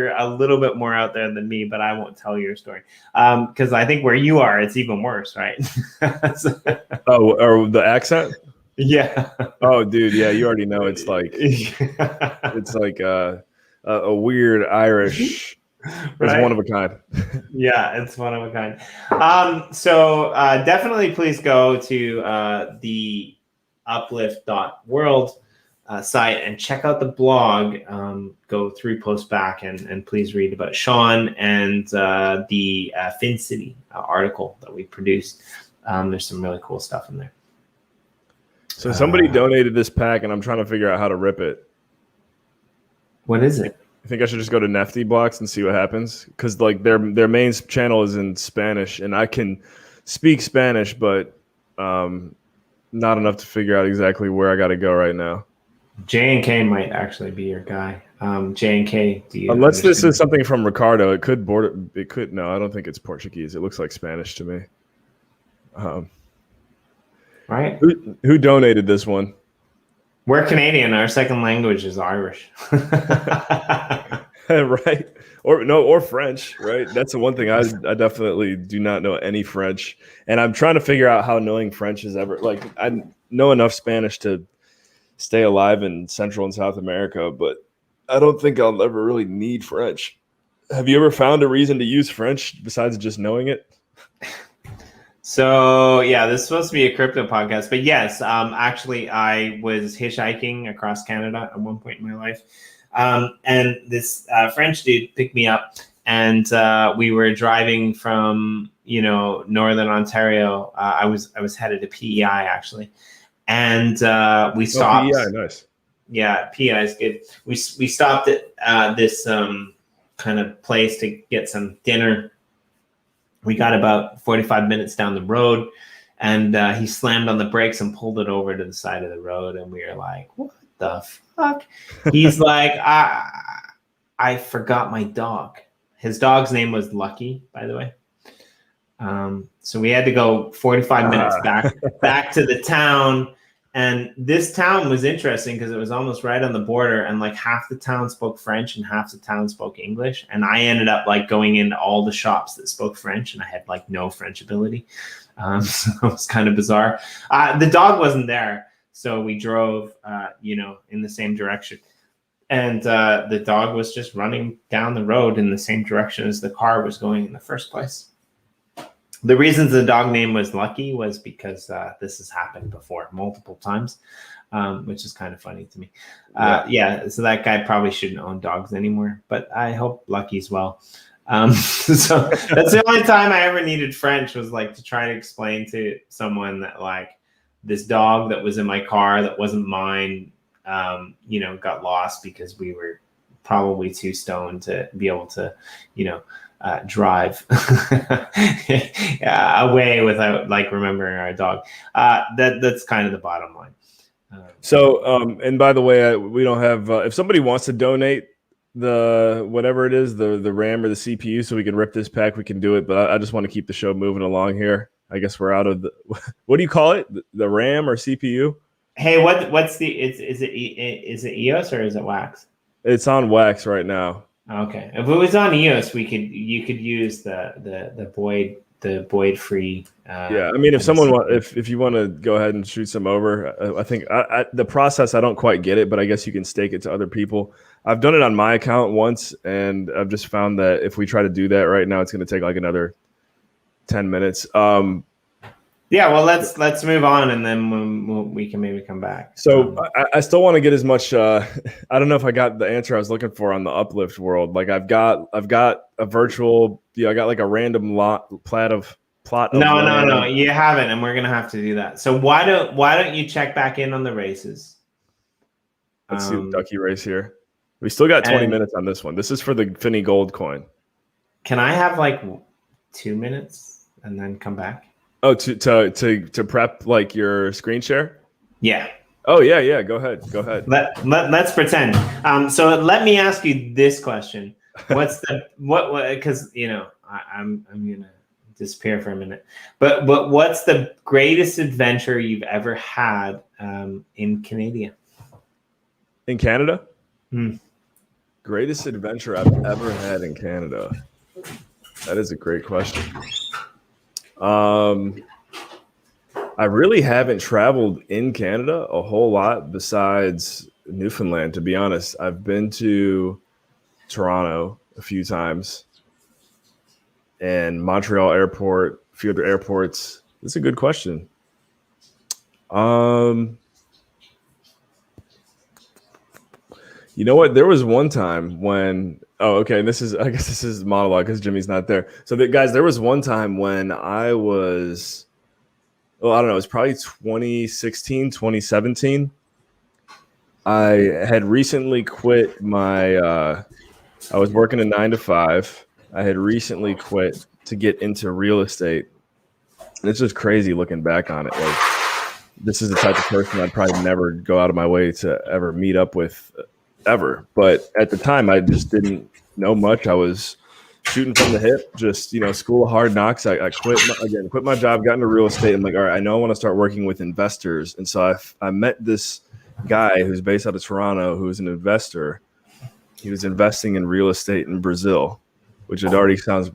a little bit more out there than me, but I won't tell your story because I think where you are, it's even worse, right? Oh, or the accent? Yeah. Oh, dude, yeah, you already know it's like a weird Irish. It's Right? one of a kind. Yeah, it's one of a kind. So definitely please go to the uplift.world site and check out the blog. Go 3 posts back and please read about Sean and the Fin City article that we produced. There's some really cool stuff in there. So somebody donated this pack, and I'm trying to figure out how to rip it. What is it? I think I should just go to Nefty Blocks and see what happens, because like their main channel is in Spanish, and I can speak Spanish, but not enough to figure out exactly where I got to go right now. J&K might actually be your guy. J&K, do you Unless this understand? is something from Ricardo, it could no, I don't think it's Portuguese. It looks like Spanish to me. Right? Who donated this one? We're Canadian. Our second language is Irish. Right? Or French, right? That's the one thing I definitely do not know any French, and I'm trying to figure out how knowing French is ever like I know enough Spanish to stay alive in Central and South America, but I don't think I'll ever really need French. Have you ever found a reason to use French besides just knowing it? So yeah, this is supposed to be a crypto podcast, but yes, actually, I was hitchhiking across Canada at one point in my life, and this French dude picked me up, and we were driving from northern Ontario. I was headed to PEI actually, and we stopped. PEI, nice. Yeah, PEI is good. We stopped at this kind of place to get some dinner. We got about 45 minutes down the road, and he slammed on the brakes and pulled it over to the side of the road. And we were like, what the fuck? He's like, I forgot my dog. His dog's name was Lucky, by the way. So we had to go 45 minutes back to the town. And this town was interesting because it was almost right on the border, and like half the town spoke French and half the town spoke English. And I ended up like going into all the shops that spoke French, and I had like no French ability. So it was kind of bizarre. The dog wasn't there, so we drove, in the same direction. And the dog was just running down the road in the same direction as the car was going in the first place. The reasons the dog name was Lucky was because this has happened before multiple times. which is kind of funny to me. So that guy probably shouldn't own dogs anymore, but I hope Lucky's well. So that's the only time I ever needed French, was like to try to explain to someone that like this dog that was in my car that wasn't mine, got lost because we were probably too stoned to be able to, drive away without like remembering our dog. That's kind of the bottom line. And by the way, we don't have. If somebody wants to donate the whatever it is, the RAM or the CPU, so we can rip this pack, we can do it. But I just want to keep the show moving along here. I guess we're out of the. What do you call it? The RAM or CPU? Hey, what's the? Is it EOS or is it Wax? It's on Wax right now. Okay, if it was on EOS, you could use the Boyd free. I mean, if if you want to go ahead and shoot some over, I think the process, I don't quite get it, but I guess you can stake it to other people. I've done it on my account once, and I've just found that if we try to do that right now, it's going to take like another 10 minutes. Well, let's move on, and then we can maybe come back. So I still want to get as much. I don't know if I got the answer I was looking for on the Uplift world. Like I've got a virtual. I got like a random plot of. No, you haven't, and we're gonna have to do that. So why don't you check back in on the races? Let's see the Ducky race here. We still got 20 minutes on this one. This is for the Finny Gold coin. Can I have like 2 minutes and then come back? Oh, to prep like your screen share? Yeah. Oh yeah. Go ahead. Let's pretend. So let me ask you this question: what's what? Because I'm gonna disappear for a minute. But what's the greatest adventure you've ever had in Canada? In Canada? Greatest adventure I've ever had in Canada. That is a great question. I really haven't traveled in Canada a whole lot besides Newfoundland, to be honest. I've been to Toronto a few times and Montreal airport, a few other airports. That's a good question. You know what? There was one time when, I guess this is monologue because Jimmy's not there. So guys, there was one time when I was, I don't know, it was probably 2016, 2017. I had recently quit I was working a 9-to-5. I had recently quit to get into real estate. And it's just crazy looking back on it. Like, this is the type of person I'd probably never go out of my way to ever meet up with ever. But at the time, I just didn't know much. I was shooting from the hip, just, school of hard knocks. I quit my job, got into real estate. I'm like, all right, I know I want to start working with investors. And so I met this guy who's based out of Toronto, who's an investor. He was investing in real estate in Brazil, which it already sounds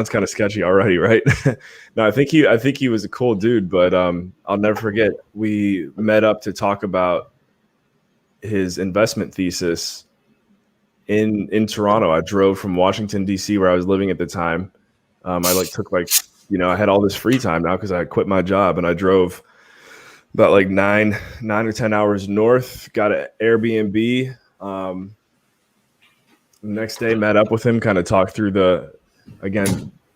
kind of sketchy already, right? No, I think he was a cool dude, but I'll never forget. We met up to talk about his investment thesis in Toronto. I drove from Washington, D.C., where I was living at the time. I I had all this free time now because I had quit my job, and I drove about like 9 or 10 hours north, got an Airbnb. Next day, met up with him, kind of talked through the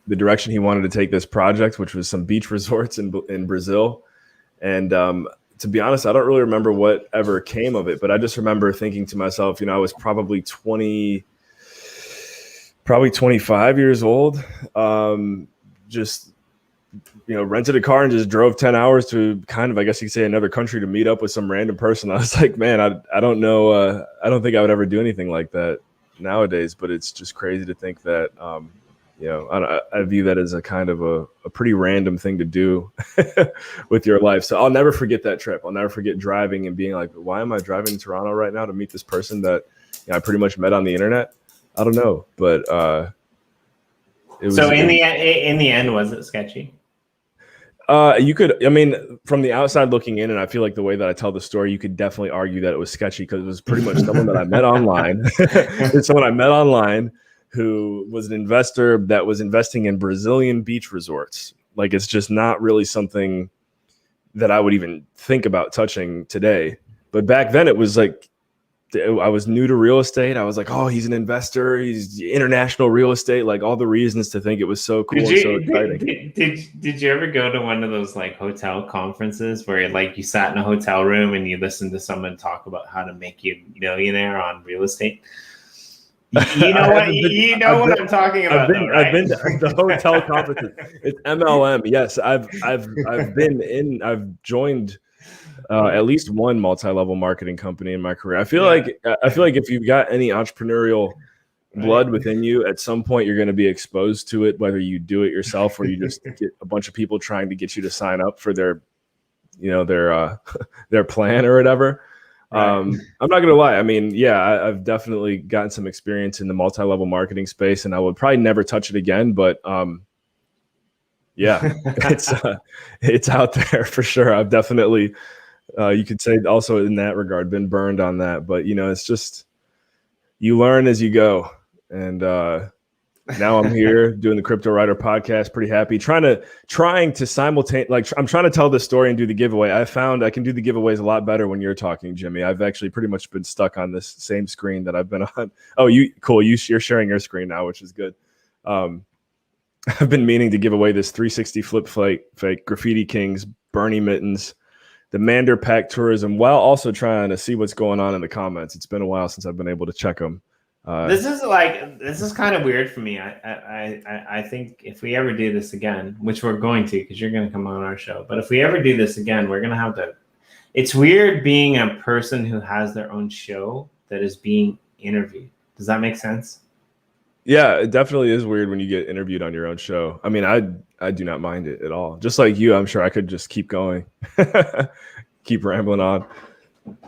direction he wanted to take this project, which was some beach resorts in Brazil. And to be honest, I don't really remember what ever came of it, but I just remember thinking to myself, I was probably 25 years old. Just, rented a car and just drove 10 hours to kind of, I guess you could say, another country to meet up with some random person. I was like, man, I don't know. I don't think I would ever do anything like that nowadays, but it's just crazy to think that, I view that as a kind of a pretty random thing to do with your life. So I'll never forget that trip. I'll never forget driving and being like, why am I driving to Toronto right now to meet this person that I pretty much met on the internet? I don't know, but it was. So in the end, was it sketchy? From the outside looking in, and I feel like the way that I tell the story, you could definitely argue that it was sketchy because it was pretty much someone that I met online. It's someone I met online who was an investor that was investing in Brazilian beach resorts. Like, it's just not really something that I would even think about touching today. But back then it was like, I was new to real estate. I was like, oh, he's an investor. He's international real estate. Like all the reasons to think it was so cool and so exciting. Did you ever go to one of those like hotel conferences where like you sat in a hotel room and you listened to someone talk about how to make you a millionaire on real esate? You know what I'm talking about. I've been to the hotel conferences. It's MLM. Yes, I've joined at least one multi-level marketing company in my career. I feel like if you've got any entrepreneurial blood within you, at some point you're going to be exposed to it, whether you do it yourself or you just get a bunch of people trying to get you to sign up for their plan or whatever. I'm not going to lie. I mean, yeah, I've definitely gotten some experience in the multi-level marketing space, and I would probably never touch it again. But yeah, it's out there for sure. I've definitely, you could say also in that regard, been burned on that. But it's just you learn as you go, and now I'm here doing the Cryptowriter podcast. Pretty happy. Trying to simultaneously, like I'm trying to tell the story and do the giveaway. I found I can do the giveaways a lot better when you're talking, Jimmy. I've actually pretty much been stuck on this same screen that I've been on. Oh, cool. You're sharing your screen now, which is good. I've been meaning to give away this 360 flip fake Graffiti Kings, Bernie Mittens, the Mander Pack Tourism, while also trying to see what's going on in the comments. It's been a while since I've been able to check them. This is kind of weird for me. I think if we ever do this again, which we're going to, because you're going to come on our show, but if we ever do this again, we're going to have to. It's weird being a person who has their own show that is being interviewed. Does that make sense? Yeah, it definitely is weird when you get interviewed on your own show. I mean, I do not mind it at all. Just like you, I'm sure I could just keep going, keep rambling on.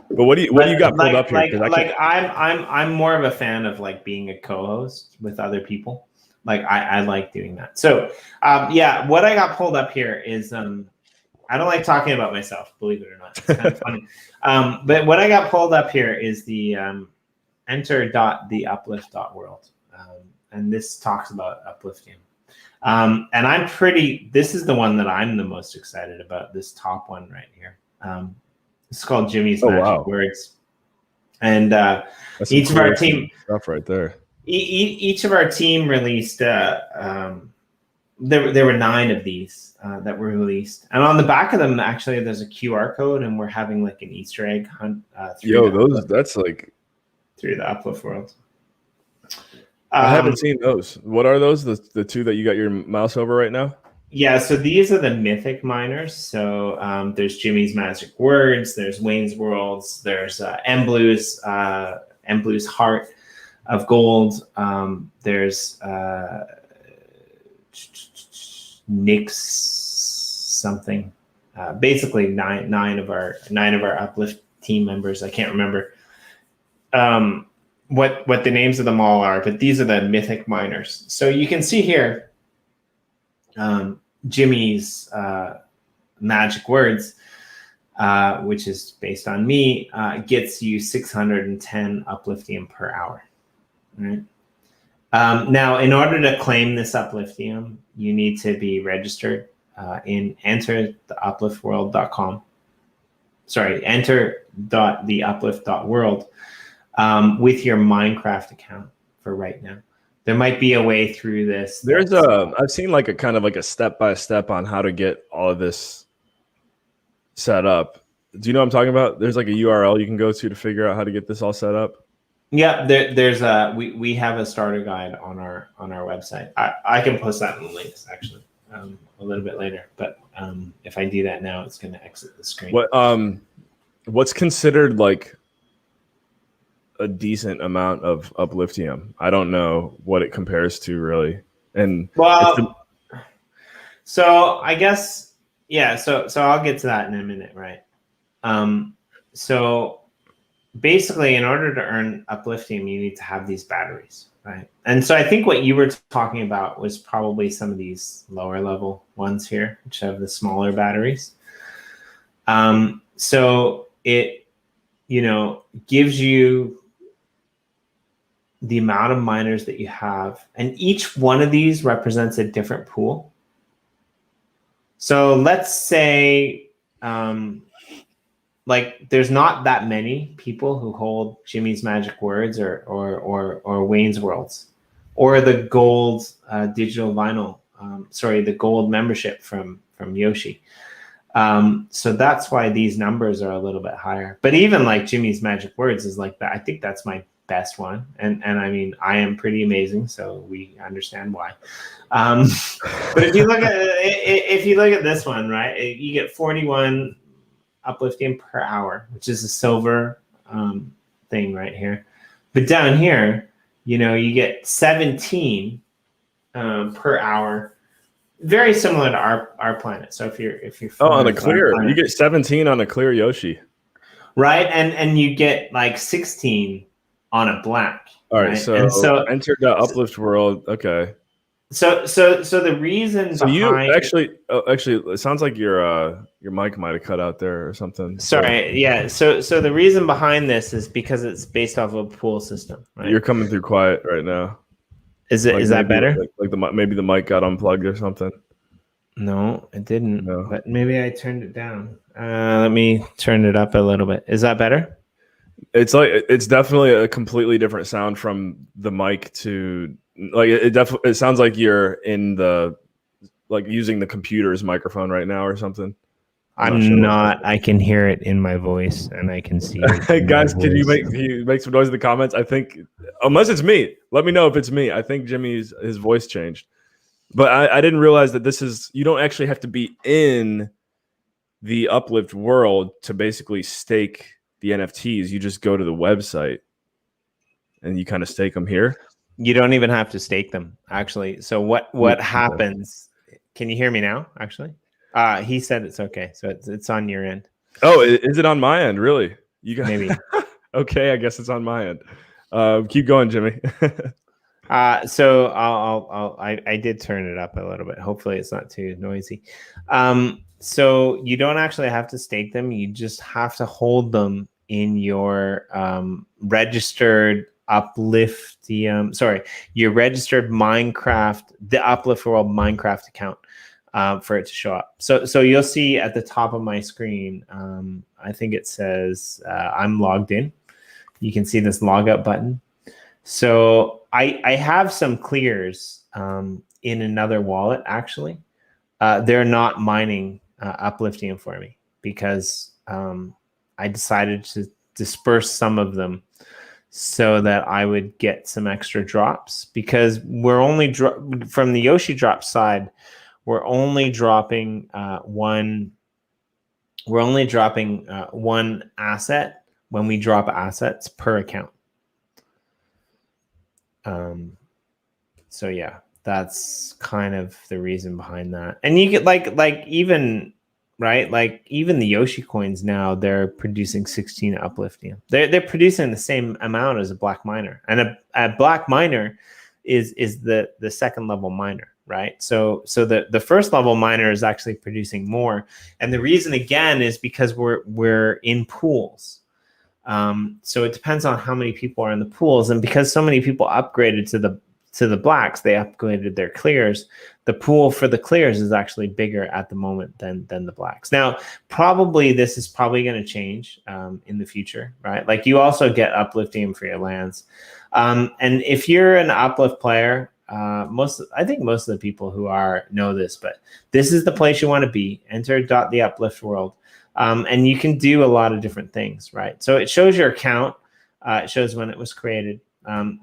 But what do you got pulled up here? I'm more of a fan of like being a co-host with other people. Like I like doing that. So what I got pulled up here is I don't like talking about myself, believe it or not. It's kind of funny. But what I got pulled up here is the enter.theuplift.world. And this talks about uplifting. And this is the one that I'm the most excited about, this top one right here. It's called Jimmy's Magic Words. And each of our team stuff right there. Each of our team released there were 9 of these that were released. And on the back of them, actually, there's a QR code, and we're having like an Easter egg hunt that's like through the Uplift world. I haven't seen those. What are those? The 2 that you got your mouse over right now? Yeah, so these are the mythic miners. So there's Jimmy's Magic Words, there's Wayne's Worlds, there's M-Blue's Heart of Gold, there's Nick's something. Basically, nine of our Uplift team members. I can't remember what the names of them all are, but these are the mythic miners. So you can see here. Jimmy's Magic Words, which is based on me, gets you 610 upliftium per hour. Right? Now, in order to claim this upliftium, you need to be registered in enter.theupliftworld.com. Sorry, enter.theuplift.world with your Minecraft account for right now. There might be a way through this. I've seen like a kind of like a step-by-step on how to get all of this set up. Do you know what I'm talking about? There's like a URL you can go to figure out how to get this all set up. Yeah, we have a starter guide on our website. I can post that in the links actually a little bit later. But if I do that now, it's going to exit the screen. What's considered like a decent amount of upliftium? I don't know what it compares to really. And so I guess so I'll get to that in a minute, right? So basically, in order to earn upliftium, you need to have these batteries, right? And so I think what you were talking about was probably some of these lower level ones here, which have the smaller batteries. So it gives you the amount of miners that you have, and each one of these represents a different pool. So let's say like there's not that many people who hold Jimmy's Magic Words or Wayne's Worlds or the gold digital vinyl. The gold membership from Yoshi. So that's why these numbers are a little bit higher. But even like Jimmy's Magic Words is like that. I think that's my best one. And I mean, I am pretty amazing, so we understand why. But if you look at this one, right, you get 41 uplifting per hour, which is a silver thing right here. But down here, you get 17 per hour. Very similar to our planet. So if you're on a clear, you get 17 on a clear Yoshi, right? And you get like 16 on a black. All right, right? so enter the uplift world. Okay. So the reason so behind you actually it sounds like your mic might have cut out there or something. Sorry, yeah. So the reason behind this is because it's based off of a pool system. Right? You're coming through quiet right now. Is that better? Maybe the mic got unplugged or something. No, it didn't. No. But maybe I turned it down. Let me turn it up a little bit. Is that better? It's definitely a completely different sound from the mic to like it sounds like you're in the using the computer's microphone right now or something. I'm not. I can hear it in my voice and I can see it. Hey guys, can you make some noise in the comments? I think unless it's me, let me know if it's me. I think his voice changed. But I didn't realize that you don't actually have to be in the Uplift world to basically stake the NFTs. You just go to the website and you kind of stake them here. You don't even have to stake them, actually. So what happens? Can you hear me now, actually? He said it's okay. So it's on your end. Oh, is it on my end? Really? You got maybe. Okay, I guess it's on my end. Keep going, Jimmy. So I did turn it up a little bit. Hopefully it's not too noisy. So you don't actually have to stake them. You just have to hold them in your registered your registered Minecraft, the Uplift World Minecraft account for it to show up. So you'll see at the top of my screen, I think it says I'm logged in. You can see this log out button. So I have some clears in another wallet, actually. They're not mining Upliftium for me because I decided to disperse some of them so that I would get some extra drops, because we're only from the Yoshi drop side, we're only dropping one asset when we drop assets per account. So yeah, that's kind of the reason behind that. And you get like even right, like even the Yoshi coins now, they're producing 16 Upliftium. They're producing the same amount as a black miner, and a black miner is the second level miner, right? So the first level miner is actually producing more, and the reason again is because we're in pools. So it depends on how many people are in the pools, and because so many people upgraded to the blacks, they upgraded their clears. The pool for the clears is actually bigger at the moment than the blacks. Now, this is probably going to change in the future, right? Like you also get Upliftium for your lands, and if you're an Uplift player, I think most of the people who know this, but this is the place you want to be. Enter the Uplift world. And you can do a lot of different things, right? So it shows your account. It shows when it was created.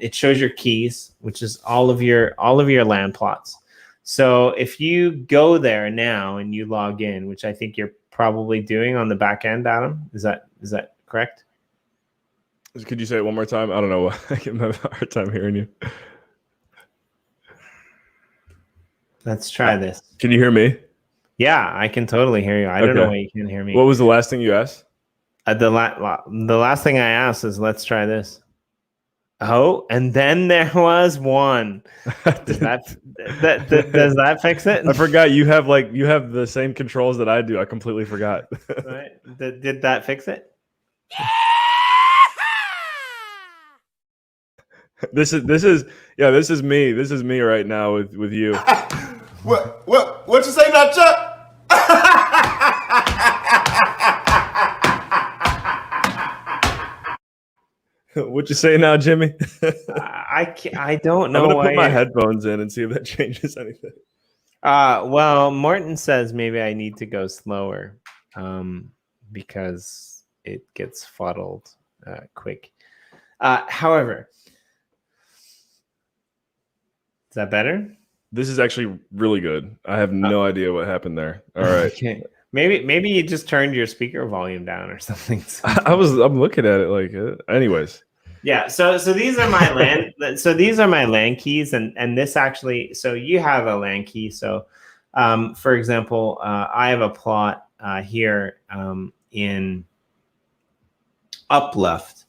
It shows your keys, which is all of your land plots. So if you go there now and you log in, which I think you're probably doing on the back end, Adam, is that correct? Could you say it one more time? I don't know. I can have a hard time hearing you. Let's try this. Can you hear me? Yeah, I can totally hear you. I don't know why you can't hear me. What was the last thing you asked? The last thing I asked is, let's try this. Oh, and then there was one. Does that fix it? I forgot you have the same controls that I do. I completely forgot. Right? Did that fix it? This is me. This is me right now with you. What you say now, Chuck? What you say now, Jimmy? I don't I'm know gonna why. put my headphones in and see if that changes anything. Well, Morton says maybe I need to go slower, because it gets fuddled quick. However, is that better? This is actually really good. I have no idea what happened there. All right. Okay. Maybe you just turned your speaker volume down or something. I'm looking at it like anyways. Yeah, so these are my land. So these are my land keys, and this actually. So you have a land key. So, for example, I have a plot here in Uplift,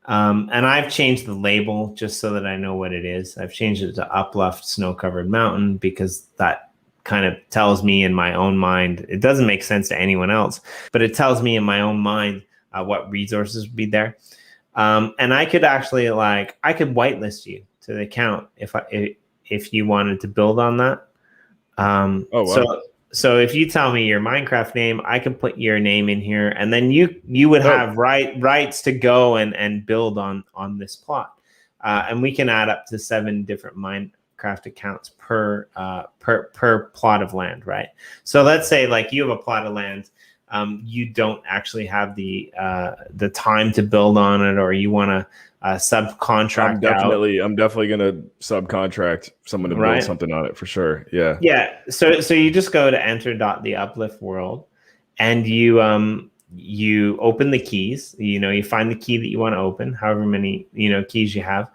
and I've changed the label just so that I know what it is. I've changed it to Uplift Snow Covered Mountain because that kind of tells me in my own mind. It doesn't make sense to anyone else, but it tells me in my own mind what resources would be there. And I could actually I could whitelist you to the account if you wanted to build on that. Oh, wow. So if you tell me your Minecraft name, I can put your name in here, and then you would have rights to go and build on this plot, and we can add up to 7 different Minecraft accounts per plot of land, right? So let's say you have a plot of land. You don't actually have the time to build on it, or you want to subcontract. I'm definitely gonna subcontract someone to build something on it for sure. Yeah. Yeah. So you just go to enter.theuplift world, and you open the keys. You find the key that you want to open, however many keys you have.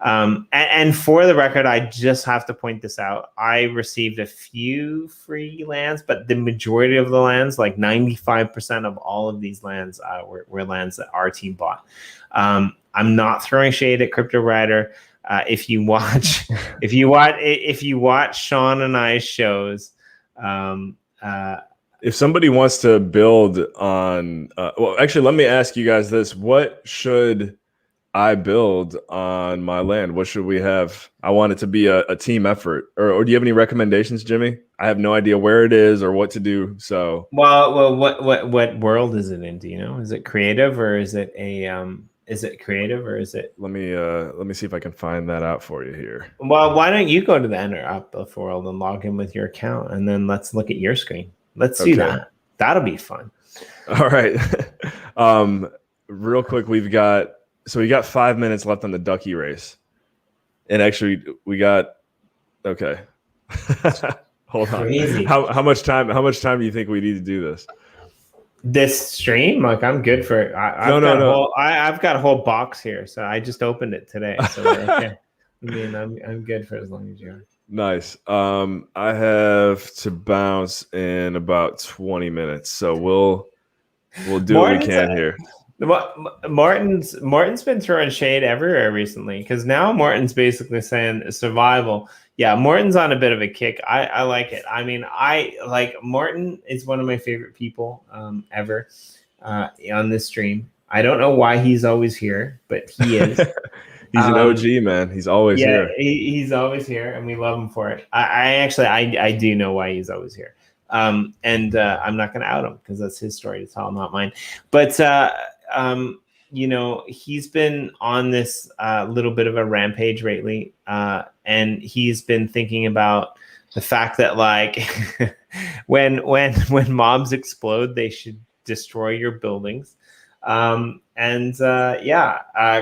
And for the record, I just have to point this out. I received a few free lands, but the majority of the lands, like 95% of all of these lands, were lands that our team bought. I'm not throwing shade at Cryptowriter. If you watch Sean and I's shows, if somebody wants to build on, well, actually, let me ask you guys this: what should I build on my land? What should we have? I want it to be a team effort. Or do you have any recommendations, Jimmy? I have no idea where it is or what to do. So, well, what world is it in? Do you know? Is it creative or is it Is it creative or is it? Let me see if I can find that out for you here. Well, why don't you go to the Enter Uplift world and log in with your account, and then let's look at your screen. Let's do that. That'll be fun. All right. Real quick, we got 5 minutes left on the ducky race, and actually we got okay. Hold on. Crazy. How much time do you think we need to do this? This stream, I'm good for it. I've got a whole box here, so I just opened it today. So okay. I mean, I'm good for as long as you are. Nice. I have to bounce in about 20 minutes, so we'll do what we can here. Martin's been throwing shade everywhere recently because now Martin's basically saying survival. Yeah, Morton's on a bit of a kick. I like it. I mean, Morton is one of my favorite people ever on this stream. I don't know why he's always here, but he is. He's an OG, man. He's always here. He's always here, and we love him for it. I do know why he's always here. And I'm not going to out him because that's his story to tell, not mine. But he's been on this little bit of a rampage lately, and he's been thinking about the fact that when mobs explode, they should destroy your buildings.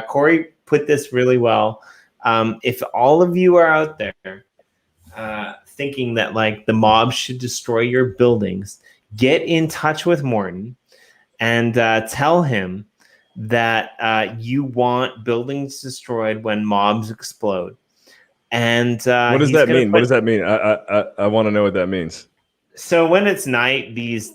Corey put this really well. If all of you are out there thinking that the mobs should destroy your buildings, get in touch with Morton and tell him that you want buildings destroyed when mobs explode. And what does that mean? What does that mean? I want to know what that means. So when it's night, these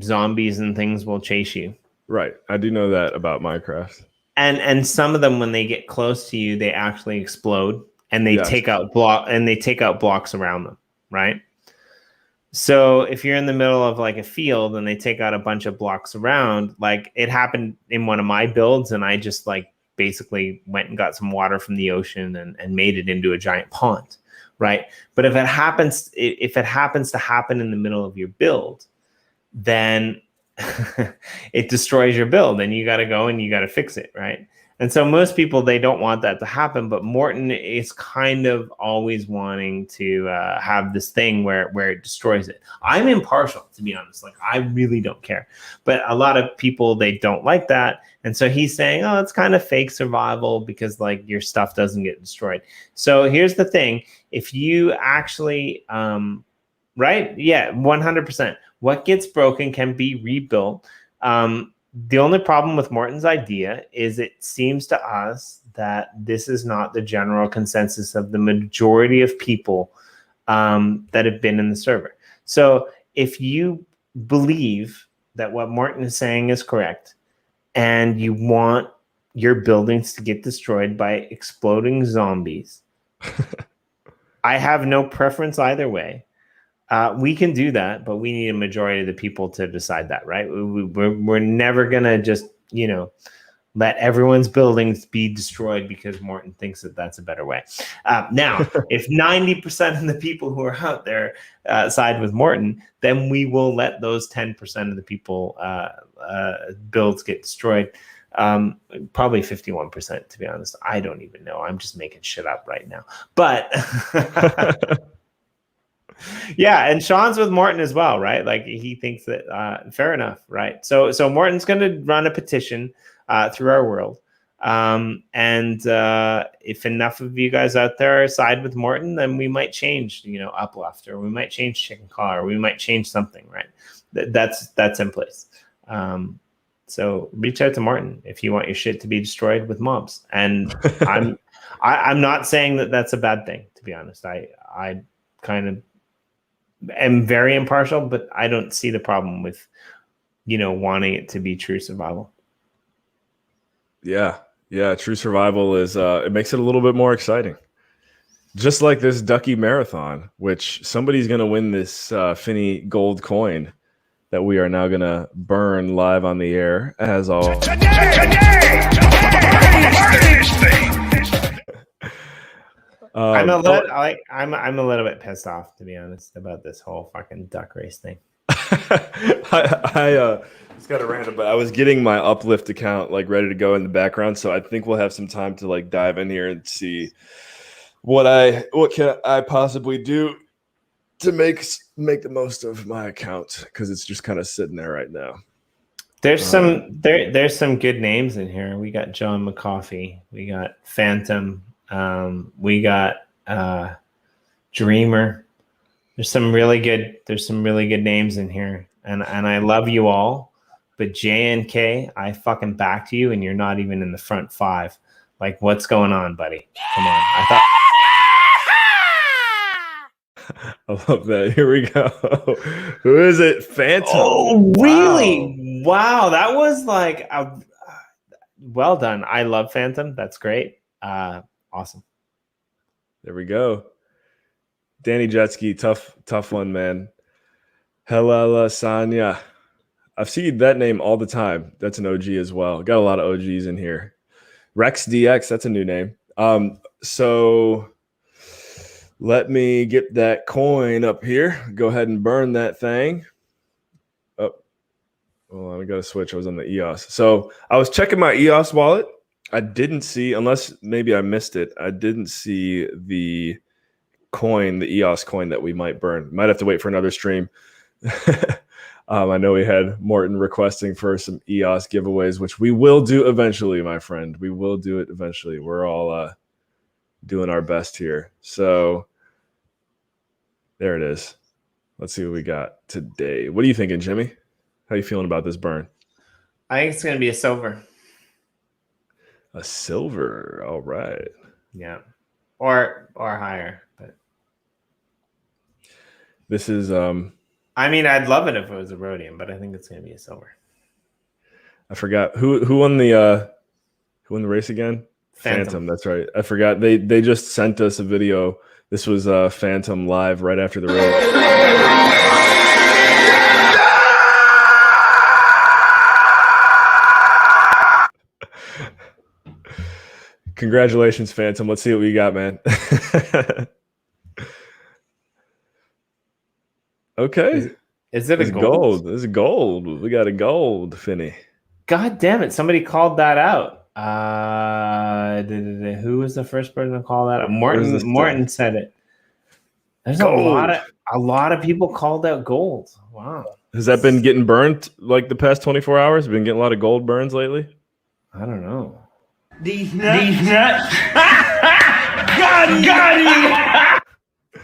zombies and things will chase you. Right. I do know that about Minecraft. And some of them, when they get close to you, they actually explode and they take out blocks around them. Right. So if you're in the middle of a field and they take out a bunch of blocks around, it happened in one of my builds, and I just basically went and got some water from the ocean and made it into a giant pond, right? But if it happens to happen in the middle of your build, then it destroys your build, and you got to go and you got to fix it, right? And so most people, they don't want that to happen, but Morton is kind of always wanting to have this thing where it destroys it. I'm impartial, to be honest. Like, I really don't care. But a lot of people, they don't like that. And so he's saying, oh, it's kind of fake survival because like your stuff doesn't get destroyed. So here's the thing. If you actually, right? Yeah, 100%. What gets broken can be rebuilt. The only problem with Morton's idea is it seems to us that this is not the general consensus of the majority of people that have been in the server. So if you believe that what Morton is saying is correct and you want your buildings to get destroyed by exploding zombies, I have no preference either way. We can do that, but we need a majority of the people to decide that, right? We're never going to just, let everyone's buildings be destroyed because Morton thinks that that's a better way. Now, if 90% of the people who are out there side with Morton, then we will let those 10% of the people builds get destroyed. Probably 51%, to be honest. I don't even know. I'm just making shit up right now. But... yeah, and Sean's with Morton as well, right? Like he thinks that fair enough, right? So Morton's going to run a petition through our world, and if enough of you guys out there side with Morton, then we might change, uplift, or we might change chicken call, or we might change something, right? That's in place. So reach out to Morton if you want your shit to be destroyed with mobs, and I'm not saying that that's a bad thing, to be honest. I kind of am very impartial, but I don't see the problem with, wanting it to be true survival. Yeah. True survival is, it makes it a little bit more exciting. Just like this Ducky Marathon, which somebody's going to win this Finny gold coin that we are now going to burn live on the air as all. I'm a little bit pissed off, to be honest, about this whole fucking duck race thing. I it's kind of random, but I was getting my Uplift account like ready to go in the background, so I think we'll have some time to like dive in here and see what can I possibly do to make the most of my account, because it's just kind of sitting there right now. There's there's some good names in here. We got John McCoffey, we got Phantom. We got Dreamer. There's some really good names in here, and I love you all, but JNK, I fucking backed you, and you're not even in the front five. Like, what's going on, buddy? Come on. I love that. Here we go. Who is it? Phantom. Oh, really? Wow, that was like well done. I love Phantom. That's great. Awesome. There we go. Danny Jetski, tough one, man. Helala Sanya. I've seen that name all the time. That's an OG as well. Got a lot of OGs in here. Rex DX, that's a new name. So let me get that coin up here. Go ahead and burn that thing. Oh, well, I got to switch. I was on the EOS. So I was checking my EOS wallet. I didn't see, unless maybe I missed it, I didn't see the coin, the EOS coin that we might burn. Might have to wait for another stream. I know we had Morton requesting for some EOS giveaways, which we will do eventually, my friend. We will do it eventually. We're all doing our best here. So there it is. Let's see what we got today. What are you thinking, Jimmy? How are you feeling about this burn? I think it's going to be a silver. A silver. All right. Yeah. Or higher, but this is I mean, I'd love it if it was a rhodium, but I think it's going to be a silver. I forgot who won the race again? Phantom. That's right. I forgot. They just sent us a video. This was Phantom live right after the race. Congratulations, Phantom. Let's see what we got, man. Okay. Is it a gold? This is gold. We got a gold, Finny. God damn it. Somebody called that out. Who was the first person to call that? What does this Morton said it. There's Gold. a lot of people called out gold. Wow. Has that been getting burnt like the past 24 hours? Been getting a lot of gold burns lately? I don't know. These nuts. Got him.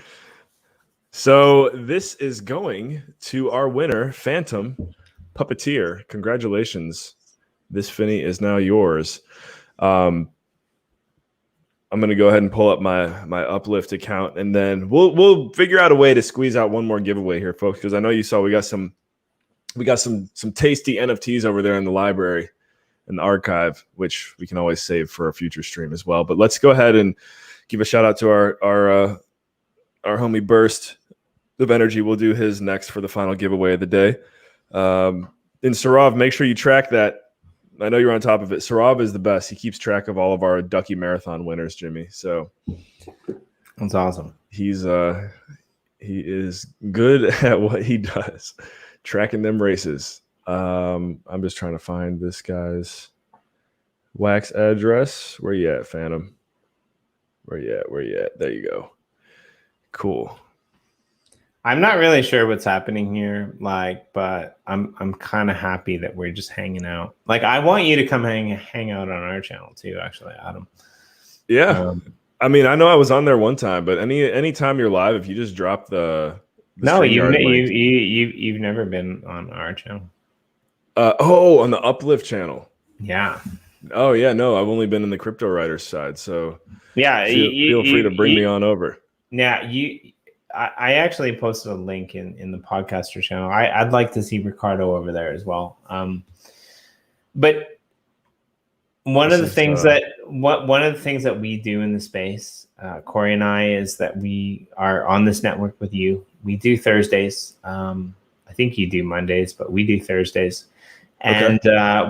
So this is going to our winner, Phantom Puppeteer. Congratulations. This Finny is now yours. I'm going to go ahead and pull up my Uplift account, and then we'll figure out a way to squeeze out one more giveaway here, folks, because I know you saw we got some tasty NFTs over there in the library, in the archive, which we can always save for a future stream as well. But let's go ahead and give a shout out to our homie Burst of Energy. We'll do his next for the final giveaway of the day. And Sarav, make sure you track that. I know you're on top of it. Sarav is the best. He keeps track of all of our Ducky Marathon winners, Jimmy. So That's awesome. he is good at what he does, tracking them races. I'm just trying to find this guy's wax address. Where you at, Phantom? Where you at? There you go. Cool. I'm not really sure what's happening here, but I'm kind of happy that we're just hanging out. Like, I want you to come hang out on our channel too, actually, Adam. Yeah. I mean, I know I was on there one time, but any time you're live, if you just drop the no, StreamYard link. you've never been on our channel. On the Uplift channel. Yeah. Oh yeah, no, I've only been in the Cryptowriter side, so Yeah, feel free to bring me on over. Yeah, I actually posted a link in the podcaster channel. I'd like to see Ricardo over there as well. But one of the things that we do in the space, Corey and I, is that we are on this network with you. We do Thursdays. I think you do Mondays, but we do Thursdays. And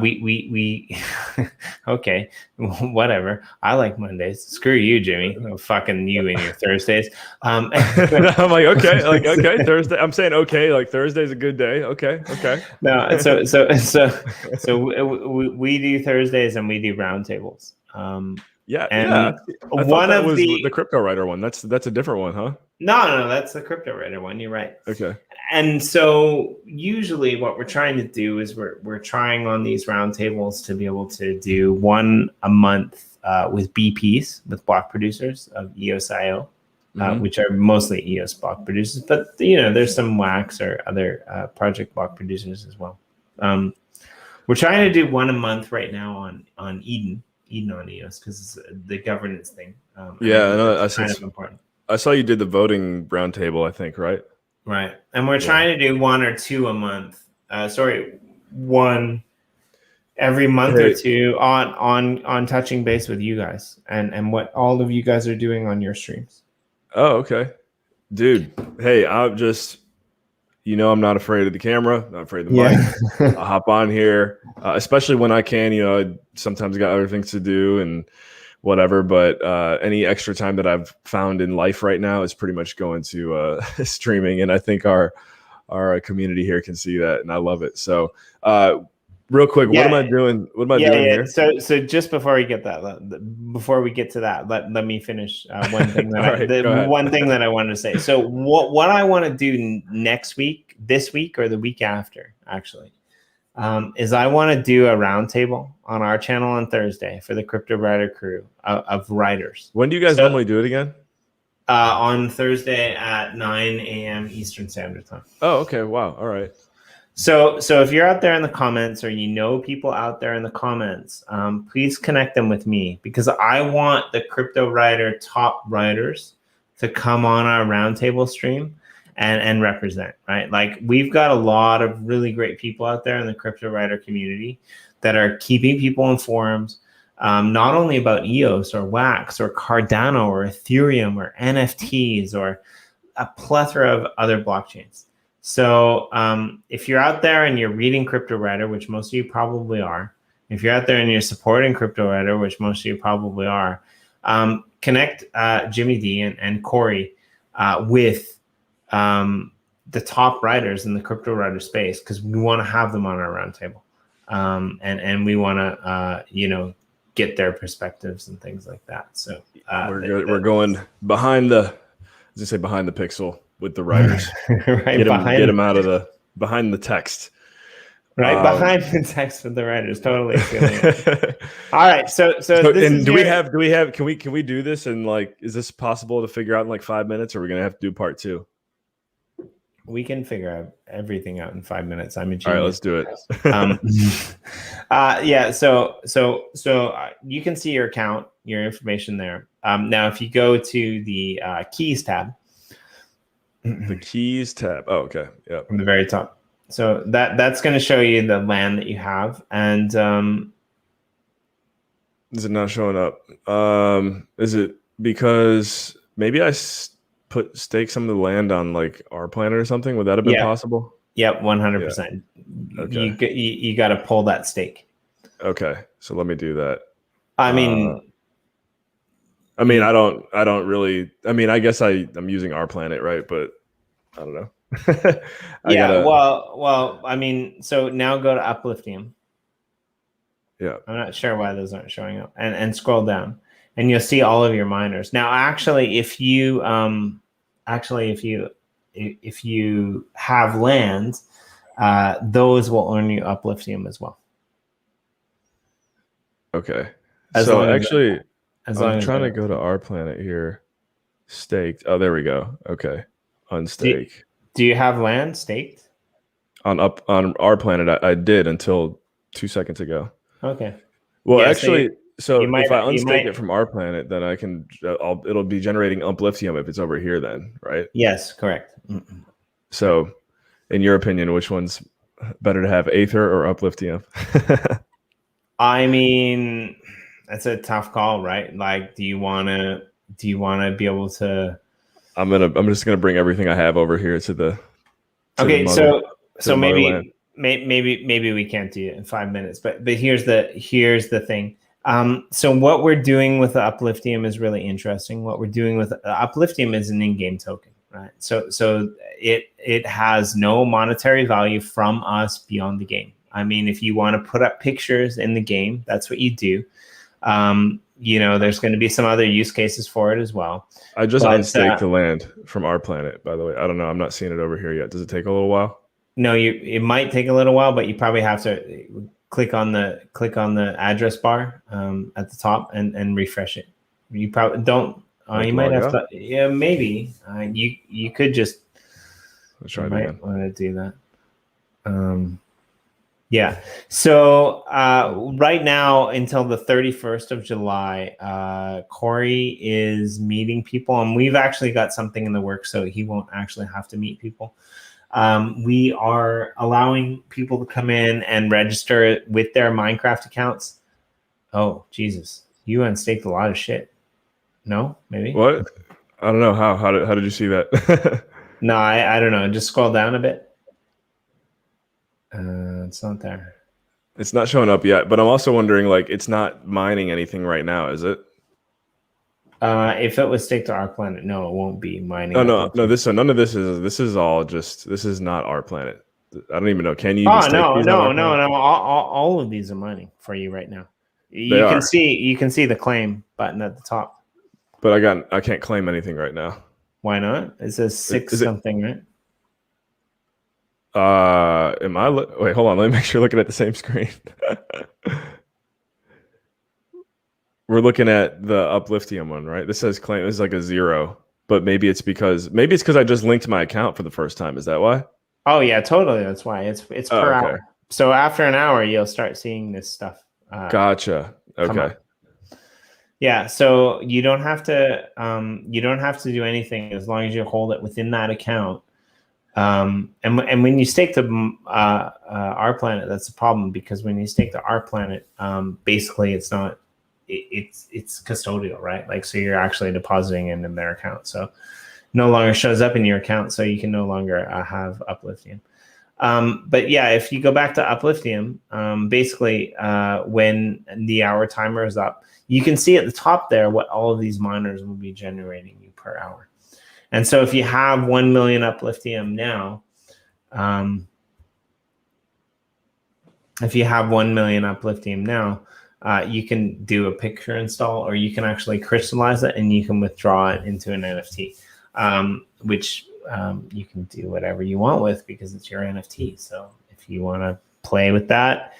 we okay, whatever. I like Mondays. Screw you, Jimmy. Fucking you and your Thursdays. I'm like, okay, Thursday. I'm saying okay, like Thursday's a good day. Okay. No, so we do Thursdays and we do roundtables. Yeah. One of the Cryptowriter one. That's a different one, huh? No, that's the Cryptowriter one. You're right. Okay. And so usually what we're trying to do is we're trying on these roundtables to be able to do one a month with BPs, with block producers of EOS.io, which are mostly EOS block producers. But, there's some Wax or other project block producers as well. We're trying to do one a month right now on Eden on EOS, because it's the governance thing. That's kind of important. I saw you did the voting roundtable, I think, right? Right. And we're trying to do one or two a month. One every month or two on touching base with you guys and what all of you guys are doing on your streams. Oh, okay. Dude, hey, I'm just, I'm not afraid of the camera, not afraid of the mic. I'll hop on here, especially when I can. I sometimes got other things to do and whatever, but any extra time that I've found in life right now is pretty much going to streaming, and I think our community here can see that, and I love it. So real quick, what am I doing? What am I doing here? So just before we get to that, let me finish one thing that one thing that I wanted to say. So what I want to do next week, this week, or the week after, actually, is I want to do a roundtable on our channel on Thursday for the Cryptowriter crew of writers. When do you guys normally do it again? On Thursday at 9 a.m. Eastern Standard Time. Oh, okay. Wow. All right. So if you're out there in the comments, or people out there in the comments, please connect them with me, because I want the Cryptowriter top writers to come on our roundtable stream and represent, right? Like, we've got a lot of really great people out there in the Cryptowriter community that are keeping people informed, not only about EOS or Wax or Cardano or Ethereum or NFTs or a plethora of other blockchains. So if you're out there and you're reading Cryptowriter, which most of you probably are, if you're out there and you're supporting Cryptowriter, which most of you probably are, connect Jimmy D and Corey with the top writers in the Cryptowriter space, because we want to have them on our roundtable, and we want to get their perspectives and things like that. So we're going behind the, as I say, behind the pixel with the writers. right get them out of the behind the text. Right behind the text with the writers. Totally feeling it. All right, so this and is do we have can we do this in like, is this possible to figure out in like 5 minutes, or are we gonna have to do part 2? We can figure out everything out in 5 minutes. I'm a genius. All right, let's do it. Yeah. So you can see your account, your information there. Now, if you go to the keys tab, the keys tab. Oh, okay. Yeah. From the very top. So that's going to show you the land that you have, and is it not showing up? Is it because maybe I stake some of the land on like our planet or something? Would that have been possible? Yep, 100%. Okay. You got to pull that stake. Okay, so let me do that. I mean, I don't really. I mean, I guess I'm using our planet, right? But I don't know. Well, I mean, so now go to Upliftium. Yeah. I'm not sure why those aren't showing up. And scroll down, and you'll see all of your miners. Now, actually, if you have land, those will earn you Upliftium as well. Okay. I'm trying to go to our planet here. Staked. Oh, there we go. Okay. Unstake. Do you have land staked? On our planet, I did until 2 seconds ago. Okay. Well, yeah, actually, so if I unstake it from our planet, then I can. It'll be generating Upliftium if it's over here. Then, right? Yes, correct. So, in your opinion, which one's better to have, Aether or Upliftium? I mean, that's a tough call, right? Like, do you want to be able to? I'm just gonna bring everything I have over here to the. Okay, so maybe we can't do it in 5 minutes, but here's the thing. So what we're doing with the Upliftium is really interesting. What we're doing with Upliftium is an in-game token, right? So it has no monetary value from us beyond the game. I mean, if you want to put up pictures in the game, that's what you do. There's going to be some other use cases for it as well. I just unstaked the land from our planet, by the way. I don't know. I'm not seeing it over here yet. Does it take a little while? No, it might take a little while, but you probably have to click on the address bar at the top and refresh it. You probably don't. You might have to. Yeah, maybe. You could just. Let's try it again. Want to do that. Yeah. So right now, until the 31st of July, Corey is meeting people, and we've actually got something in the works, so he won't actually have to meet people. We are allowing people to come in and register with their Minecraft accounts. Oh, Jesus. You unstaked a lot of shit. No? Maybe? What? I don't know. How did you see that? No, I don't know. Just scroll down a bit. It's not there. It's not showing up yet, but I'm also wondering, like, it's not mining anything right now, is it? If it was staked to our planet, no, it won't be mining. Oh, no. None of this is all just, this is not our planet. I don't even know. Can you? No. All of these are mining for you right now. You can see the claim button at the top. But I can't claim anything right now. Why not? It says something, right? Wait, hold on. Let me make sure you're looking at the same screen. We're looking at the Upliftium one, right? This says claim. It's like a 0, but maybe it's because I just linked my account for the first time. Is that why? Oh yeah, totally. That's why it's per hour. So after an hour, you'll start seeing this stuff. Gotcha. Okay. Yeah. So you don't have to do anything as long as you hold it within that account. And when you stake to our planet, that's a problem, because when you stake to our planet, basically it's not. It's custodial, right? Like, so you're actually depositing in their account, so no longer shows up in your account, so you can no longer have Upliftium. But yeah, if you go back to Upliftium, basically when the hour timer is up, you can see at the top there what all of these miners will be generating you per hour. And so if you have 1 million Upliftium now, you can do a picture install, or you can actually crystallize it and you can withdraw it into an NFT, which you can do whatever you want with because it's your NFT. So if you want to play with that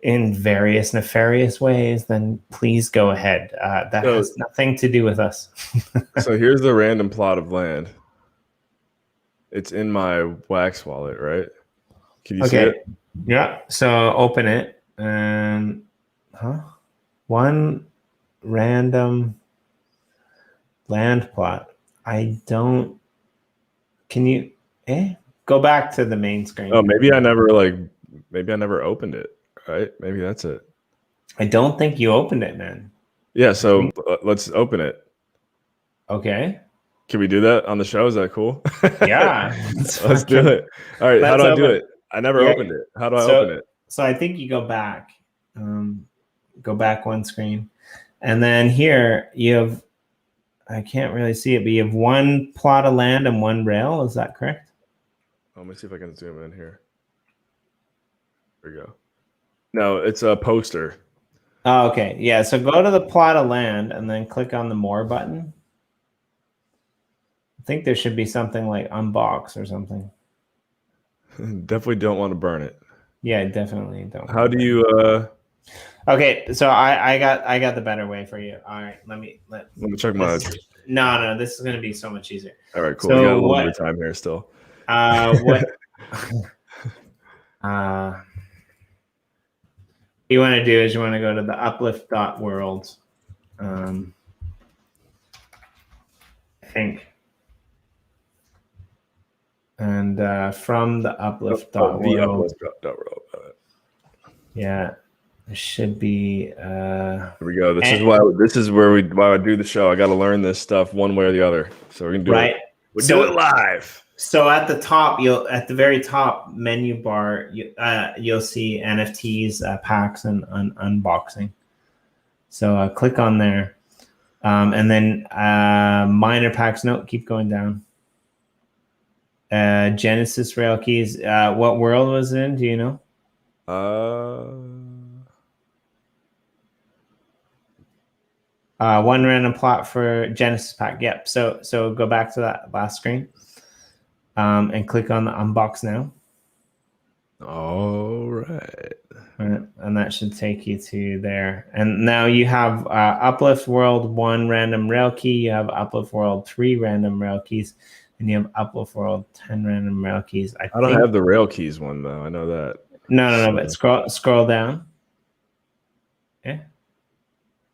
in various nefarious ways, then please go ahead. That has nothing to do with us. So here's the random plot of land. It's in my Wax wallet, right? Can you see it? Yeah. So open it and one random land plot. I don't. Can you go back to the main screen? Oh, maybe I never opened it. Right? Maybe that's it. I don't think you opened it, man. Yeah. So let's open it. Okay. Can we do that on the show? Is that cool? Yeah. Let's do it. All right. How do I do it? I never opened it. How do I open it? So I think you go back. Go back one screen. And then here you have, I can't really see it, but you have one plot of land and one rail. Is that correct? Let me see if I can zoom in here. There we go. No, it's a poster. Oh, okay. Yeah. So go to the plot of land and then click on the more button. I think there should be something like unbox or something. Definitely don't want to burn it. Yeah, definitely don't. How do you Okay, so I got the better way for you. All right, let me check my No, this is gonna be so much easier. All right, cool. So we got a little bit of time here still. What you want to do is you want to go to the uplift.world. I think. And from the uplift.world. Yeah, it should be. Here we go. This is where I do the show. I got to learn this stuff one way or the other. So we're gonna do it. We'll do it live. So at the top, at the very top menu bar, you'll see NFTs, packs, and unboxing. So click on there, and then minor packs. No, keep going down. Genesis rail keys. What world was it in? Do you know? One random plot for Genesis pack. Yep. So go back to that last screen, and click on the unbox now. All right. And that should take you to there. And now you have Uplift World 1 random rail key. You have Uplift World 3 random rail keys. And you have Uplift World 10 random rail keys. I don't have the rail keys one, though. I know that. No. But scroll down. Yeah.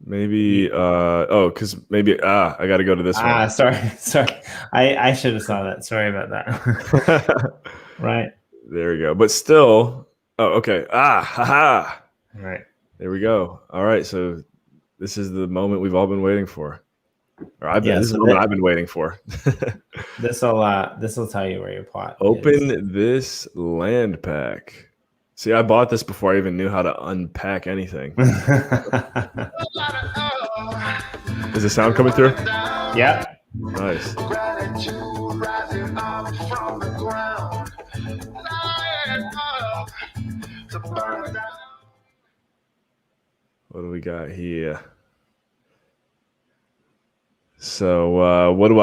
Maybe because maybe I got to go to this one. Sorry. I should have saw that. Sorry about that. Right. There we go. But still, okay. Haha. Right. There we go. All right. So this is the moment we've all been waiting for. This is the moment I've been waiting for. This will tell you where your plot Open this land pack. See, I bought this before I even knew how to unpack anything. Is the sound coming through? Yeah. Nice. What do we got here? So what did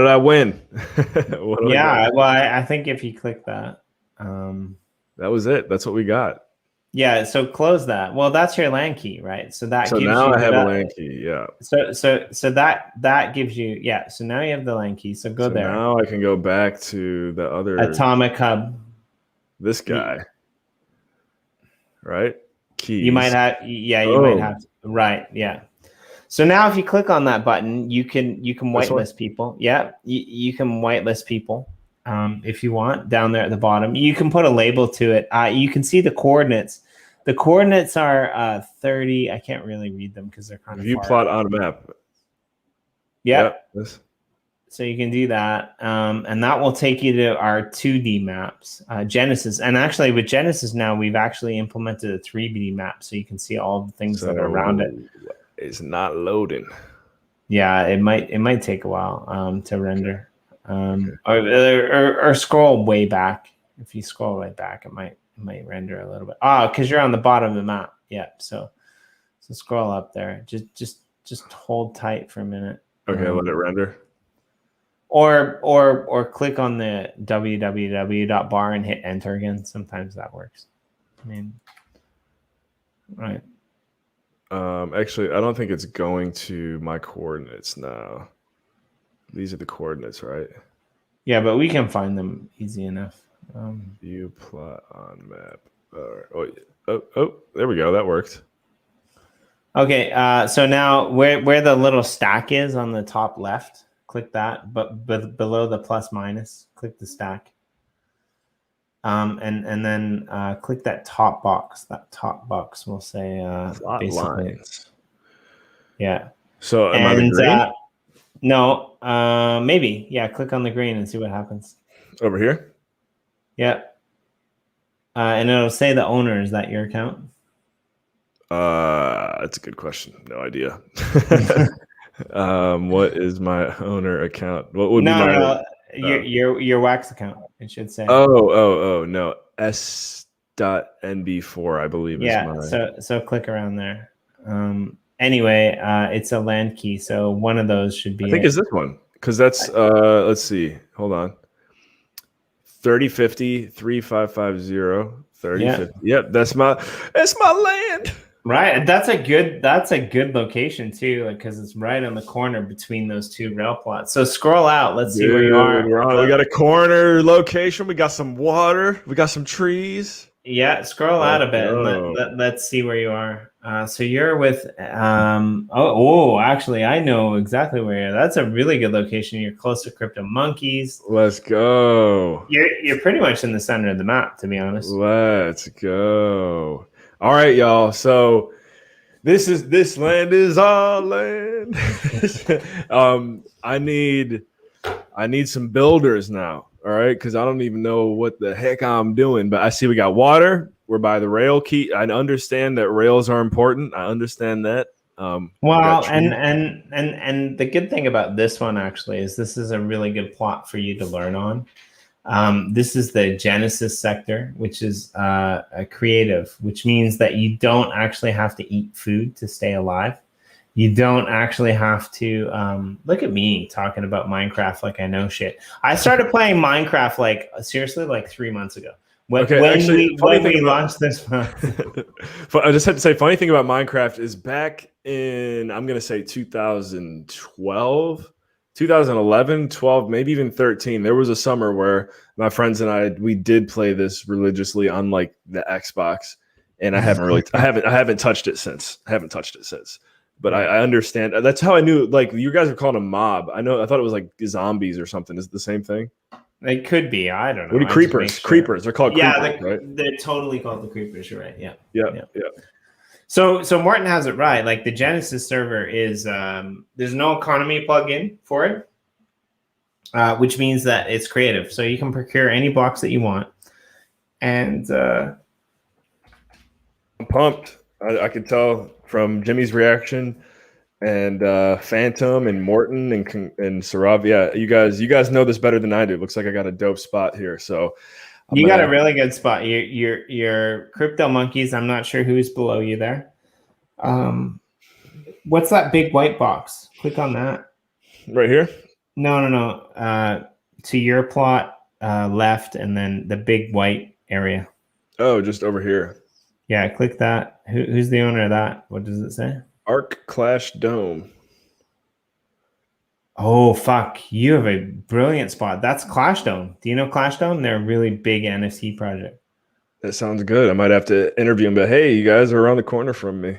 I win? I think if you click that, that was it. That's what we got. Yeah. So close that. Well, that's your LAN key, right? So that gives now you I have a LAN key. Yeah. So that gives you So now you have the LAN key. So go there. Now I can go back to the other Atomic Hub. This guy. Right. Keys. You might have. Yeah. You might have. Right. Yeah. So now if you click on that button, you can whitelist people. Yeah, you can whitelist people if you want down there at the bottom. You can put a label to it. You can see the coordinates. The coordinates are 30. I can't really read them because they're kind of view plot on a map. Yep. So you can do that. And that will take you to our 2D maps, Genesis. And actually with Genesis now, we've actually implemented a 3D map so you can see all the things that are around it. It's not loading. Yeah, it might take a while to render, or scroll way back. If you scroll way back, it might render a little bit. Because you're on the bottom of the map. Yeah, so So scroll up there. Just hold tight for a minute. Okay, let it render. Or click on the www.bar and hit enter again. Sometimes that works. I mean, right. Actually, I don't think it's going to my coordinates now. These are the coordinates, right? Yeah, but we can find them easy enough. View plot on map. Oh, there we go. That worked. Okay, so now where the little stack is on the top left, click that. But below the plus minus, click the stack. And then click that top box. That top box will say Plot basically lines. Yeah. So am I the green? No, maybe. Yeah, click on the green and see what happens. Over here? Yeah. And it'll say the owner. Is that your account? That's a good question. No idea. What is my owner account? What would be my your Wax account, it should say. Oh no. S.NB4, I believe is my so click around there. Anyway, it's a land key, so one of those should be I think it's this one. Because that's let's see. Hold on. 3050 3550 3050. Yep, that's my land. Right, that's a good location too, like because it's right on the corner between those two rail plots. So scroll out. Let's see where you are. We got a corner location. We got some water. We got some trees. Yeah, scroll out a bit and let's see where you are. So you're with actually I know exactly where you're. That's a really good location. You're close to Crypto Monkeys. Let's go. You're pretty much in the center of the map, to be honest. Let's go. All right, y'all. So this land is our land. I need some builders now. All right, because I don't even know what the heck I'm doing. But I see we got water. We're by the rail key. I understand that rails are important. I understand that. Well, and the good thing about this one actually is this is a really good plot for you to learn on. This is the Genesis sector, which is a creative, which means that you don't actually have to eat food to stay alive. You don't actually have to look at me talking about Minecraft like I know shit. I started playing Minecraft like seriously like 3 months ago. When we launched this month. I just had to say, funny thing about Minecraft is back in, I'm going to say 2012, 2011, 12, maybe even 13. There was a summer where my friends and we did play this religiously on like the Xbox. And I haven't touched it since. But I understand. That's how I knew. Like you guys are calling a mob. I thought it was like zombies or something. Is it the same thing? It could be. I don't know. What are creepers? Creepers. They're called creepers, right? They're totally called the creepers. You're right. Yeah. Yeah. So Morton has it right. Like the Genesis server is there's no economy plugin for it, which means that it's creative. So you can procure any blocks that you want, and I'm pumped. I could tell from Jimmy's reaction and Phantom and Morton and Sarav. Yeah, you guys know this better than I do. Looks like I got a dope spot here. So you got a really good spot. Your Crypto Monkeys. I'm not sure who's below you there. What's that big white box? Click on that. Right here? No. To your plot left, and then the big white area. Oh, just over here. Yeah, click that. Who's the owner of that? What does it say? Arc Clash Dome. Oh, fuck. You have a brilliant spot. That's Clash Dome. Do you know Clash Dome? They're a really big NFT project. That sounds good. I might have to interview them, but hey, you guys are around the corner from me.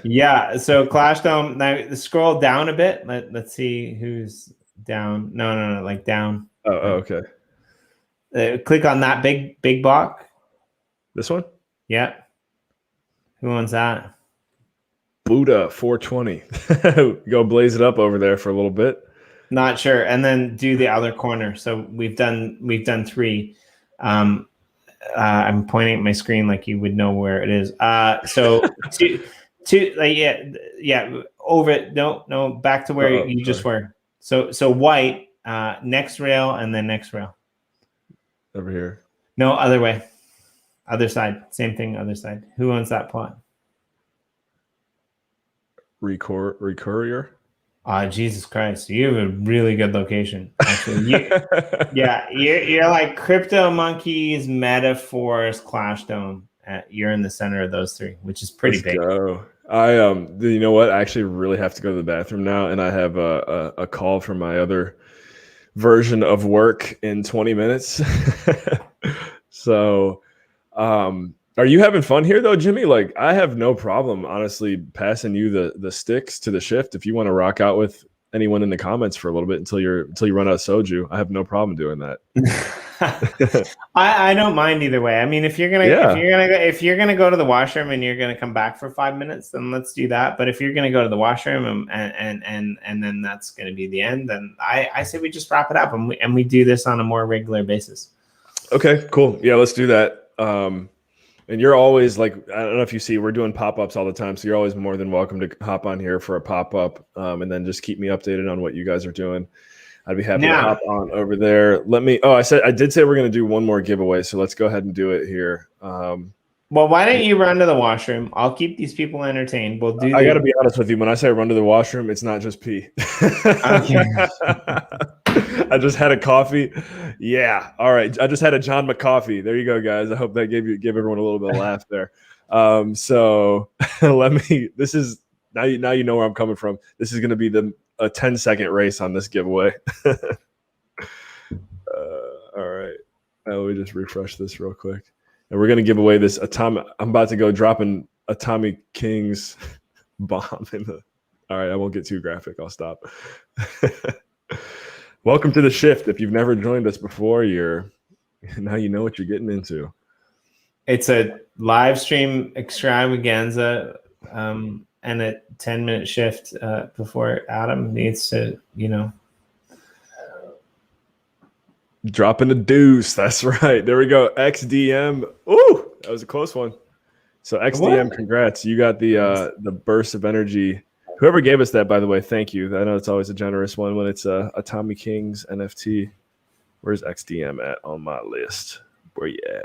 Yeah, so Clash Dome. Now scroll down a bit. Let's see who's down. No, like down. Oh, okay. Click on that big block. This one? Yeah. Who owns that? Buddha 420. Go blaze it up over there for a little bit. Not sure. And then do the other corner. So we've done 3. I'm pointing at my screen like you would know where it is. So two like yeah over it. No, back to where you just were. So white, next rail and then next rail. Over here. No, other way. Other side. Same thing, other side. Who owns that plot? Recurrier. Jesus Christ, you have a really good location. Actually, you're like Crypto Monkeys, Metaforce, Clash Dome. You're in the center of those three, which is pretty big. Go. You know what? I actually really have to go to the bathroom now, and I have a call from my other version of work in 20 minutes. So, are you having fun here though, Jimmy? Like, I have no problem, honestly, passing you the sticks to the shift if you want to rock out with anyone in the comments for a little bit until you run out of soju. I have no problem doing that. I don't mind either way. I mean, if you're gonna go to the washroom and you're gonna come back for 5 minutes, then let's do that. But if you're gonna go to the washroom and then that's gonna be the end, then I say we just wrap it up and we do this on a more regular basis. Okay, cool. Yeah, let's do that. And you're always like, I don't know if you see, we're doing pop-ups all the time. So you're always more than welcome to hop on here for a pop-up and then just keep me updated on what you guys are doing. I'd be happy to hop on over there. I did say we're going to do one more giveaway. So let's go ahead and do it here. Well, why don't you run to the washroom? I'll keep these people entertained. I got to be honest with you. When I say run to the washroom, it's not just pee. Okay. I just had a coffee. Yeah. All right. I just had a John McCoffee. There you go, guys. I hope that gave everyone a little bit of laugh there. So this is now you know where I'm coming from. This is going to be a 10-second race on this giveaway. All right. Let me just refresh this real quick. And we're going to give away this atomic. I'm about to go dropping Atomic King's bomb in the. All right. I won't get too graphic. I'll stop. Welcome to the shift. If you've never joined us before, now you know what you're getting into. It's a live stream extravaganza and a 10-minute shift before Adam needs to, dropping the deuce. That's right. There we go. XDM. Ooh, that was a close one. So XDM, congrats. You got the burst of energy. Whoever gave us that, by the way, thank you. I know it's always a generous one when it's a Tommy King's NFT. Where's XDM at on my list? Where you at?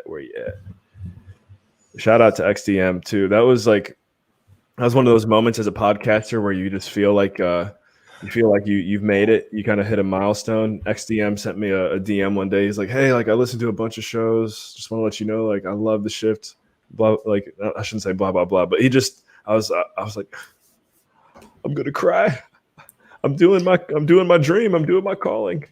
Shout out to XDM too. That was one of those moments as a podcaster where you just feel like you've made it. You kind of hit a milestone. XDM sent me a DM one day. He's like, "Hey, I listened to a bunch of shows. Just want to let you know, I love the shift." Blah, I shouldn't say blah blah blah, but I was like, I'm gonna cry. I'm doing my dream. I'm doing my calling.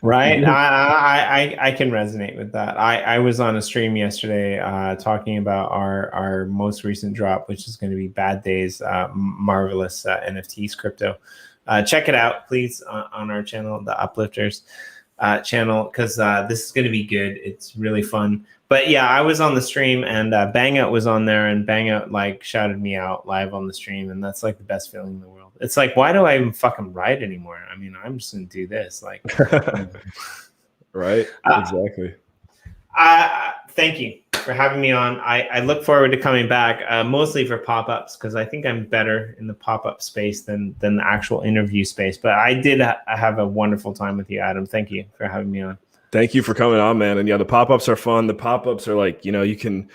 Right. I can resonate with that. I was on a stream yesterday talking about our most recent drop, which is going to be Bad Days, marvelous NFTs crypto. Check it out, please, on our channel, the Uplifters channel, because this is going to be good. It's really fun. But yeah, I was on the stream and Bangout was on there, and Bangout shouted me out live on the stream, and that's the best feeling in the world. It's why do I even fucking write anymore? I mean, I'm just gonna do this. Right? Exactly. Thank you for having me on. I look forward to coming back, mostly for pop-ups, because I think I'm better in the pop-up space than the actual interview space. But I did have a wonderful time with you, Adam. Thank you for having me on. Thank you for coming on, man. And yeah, the pop-ups are fun. The pop-ups are you can,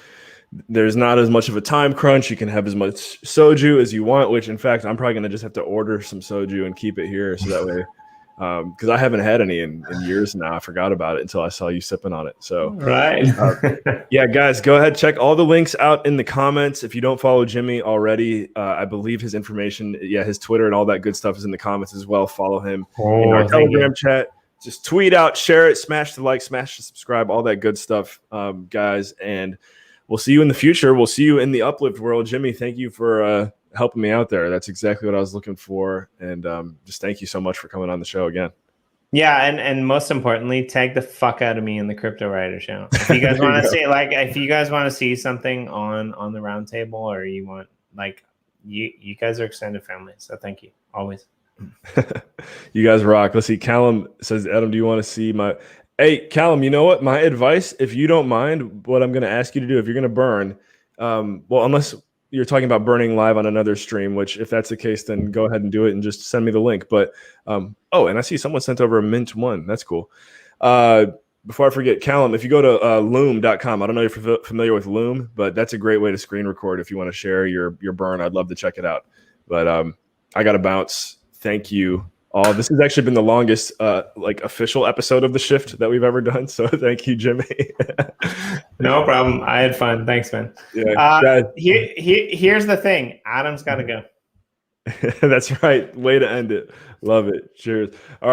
there's not as much of a time crunch. You can have as much soju as you want, which in fact, I'm probably going to just have to order some soju and keep it here. So that way, because I haven't had any in years now. I forgot about it until I saw you sipping on it. So right. Yeah, guys, go ahead, check all the links out in the comments. If you don't follow Jimmy already, I believe his information, his Twitter and all that good stuff is in the comments as well. Follow him in our Telegram chat. Just tweet out, share it, smash the like, smash the subscribe, all that good stuff, guys. And we'll see you in the future. We'll see you in the Uplift world. Jimmy, thank you for helping me out there. That's exactly what I was looking for. And just thank you so much for coming on the show again. Yeah, and most importantly, tag the fuck out of me in the Cryptowriter channel. If you guys want to see, if you guys want to see something on the round table, or you want you guys are extended family. So thank you always. You guys rock. Let's see. Callum says, Adam, do you want to see my... Hey, Callum, you know what? My advice, if you don't mind, what I'm going to ask you to do, if you're going to burn, unless you're talking about burning live on another stream, which if that's the case, then go ahead and do it and just send me the link. But, and I see someone sent over a mint one. That's cool. Before I forget, Callum, if you go to loom.com, I don't know if you're familiar with Loom, but that's a great way to screen record if you want to share your burn. I'd love to check it out. But I got to bounce. Thank you all. This has actually been the longest like official episode of The Shift that we've ever done. So thank you, Jimmy. No problem. I had fun. Thanks, man. Yeah, Here's the thing. Adam's got to go. that's right. Way to end it. Love it. Cheers. All right.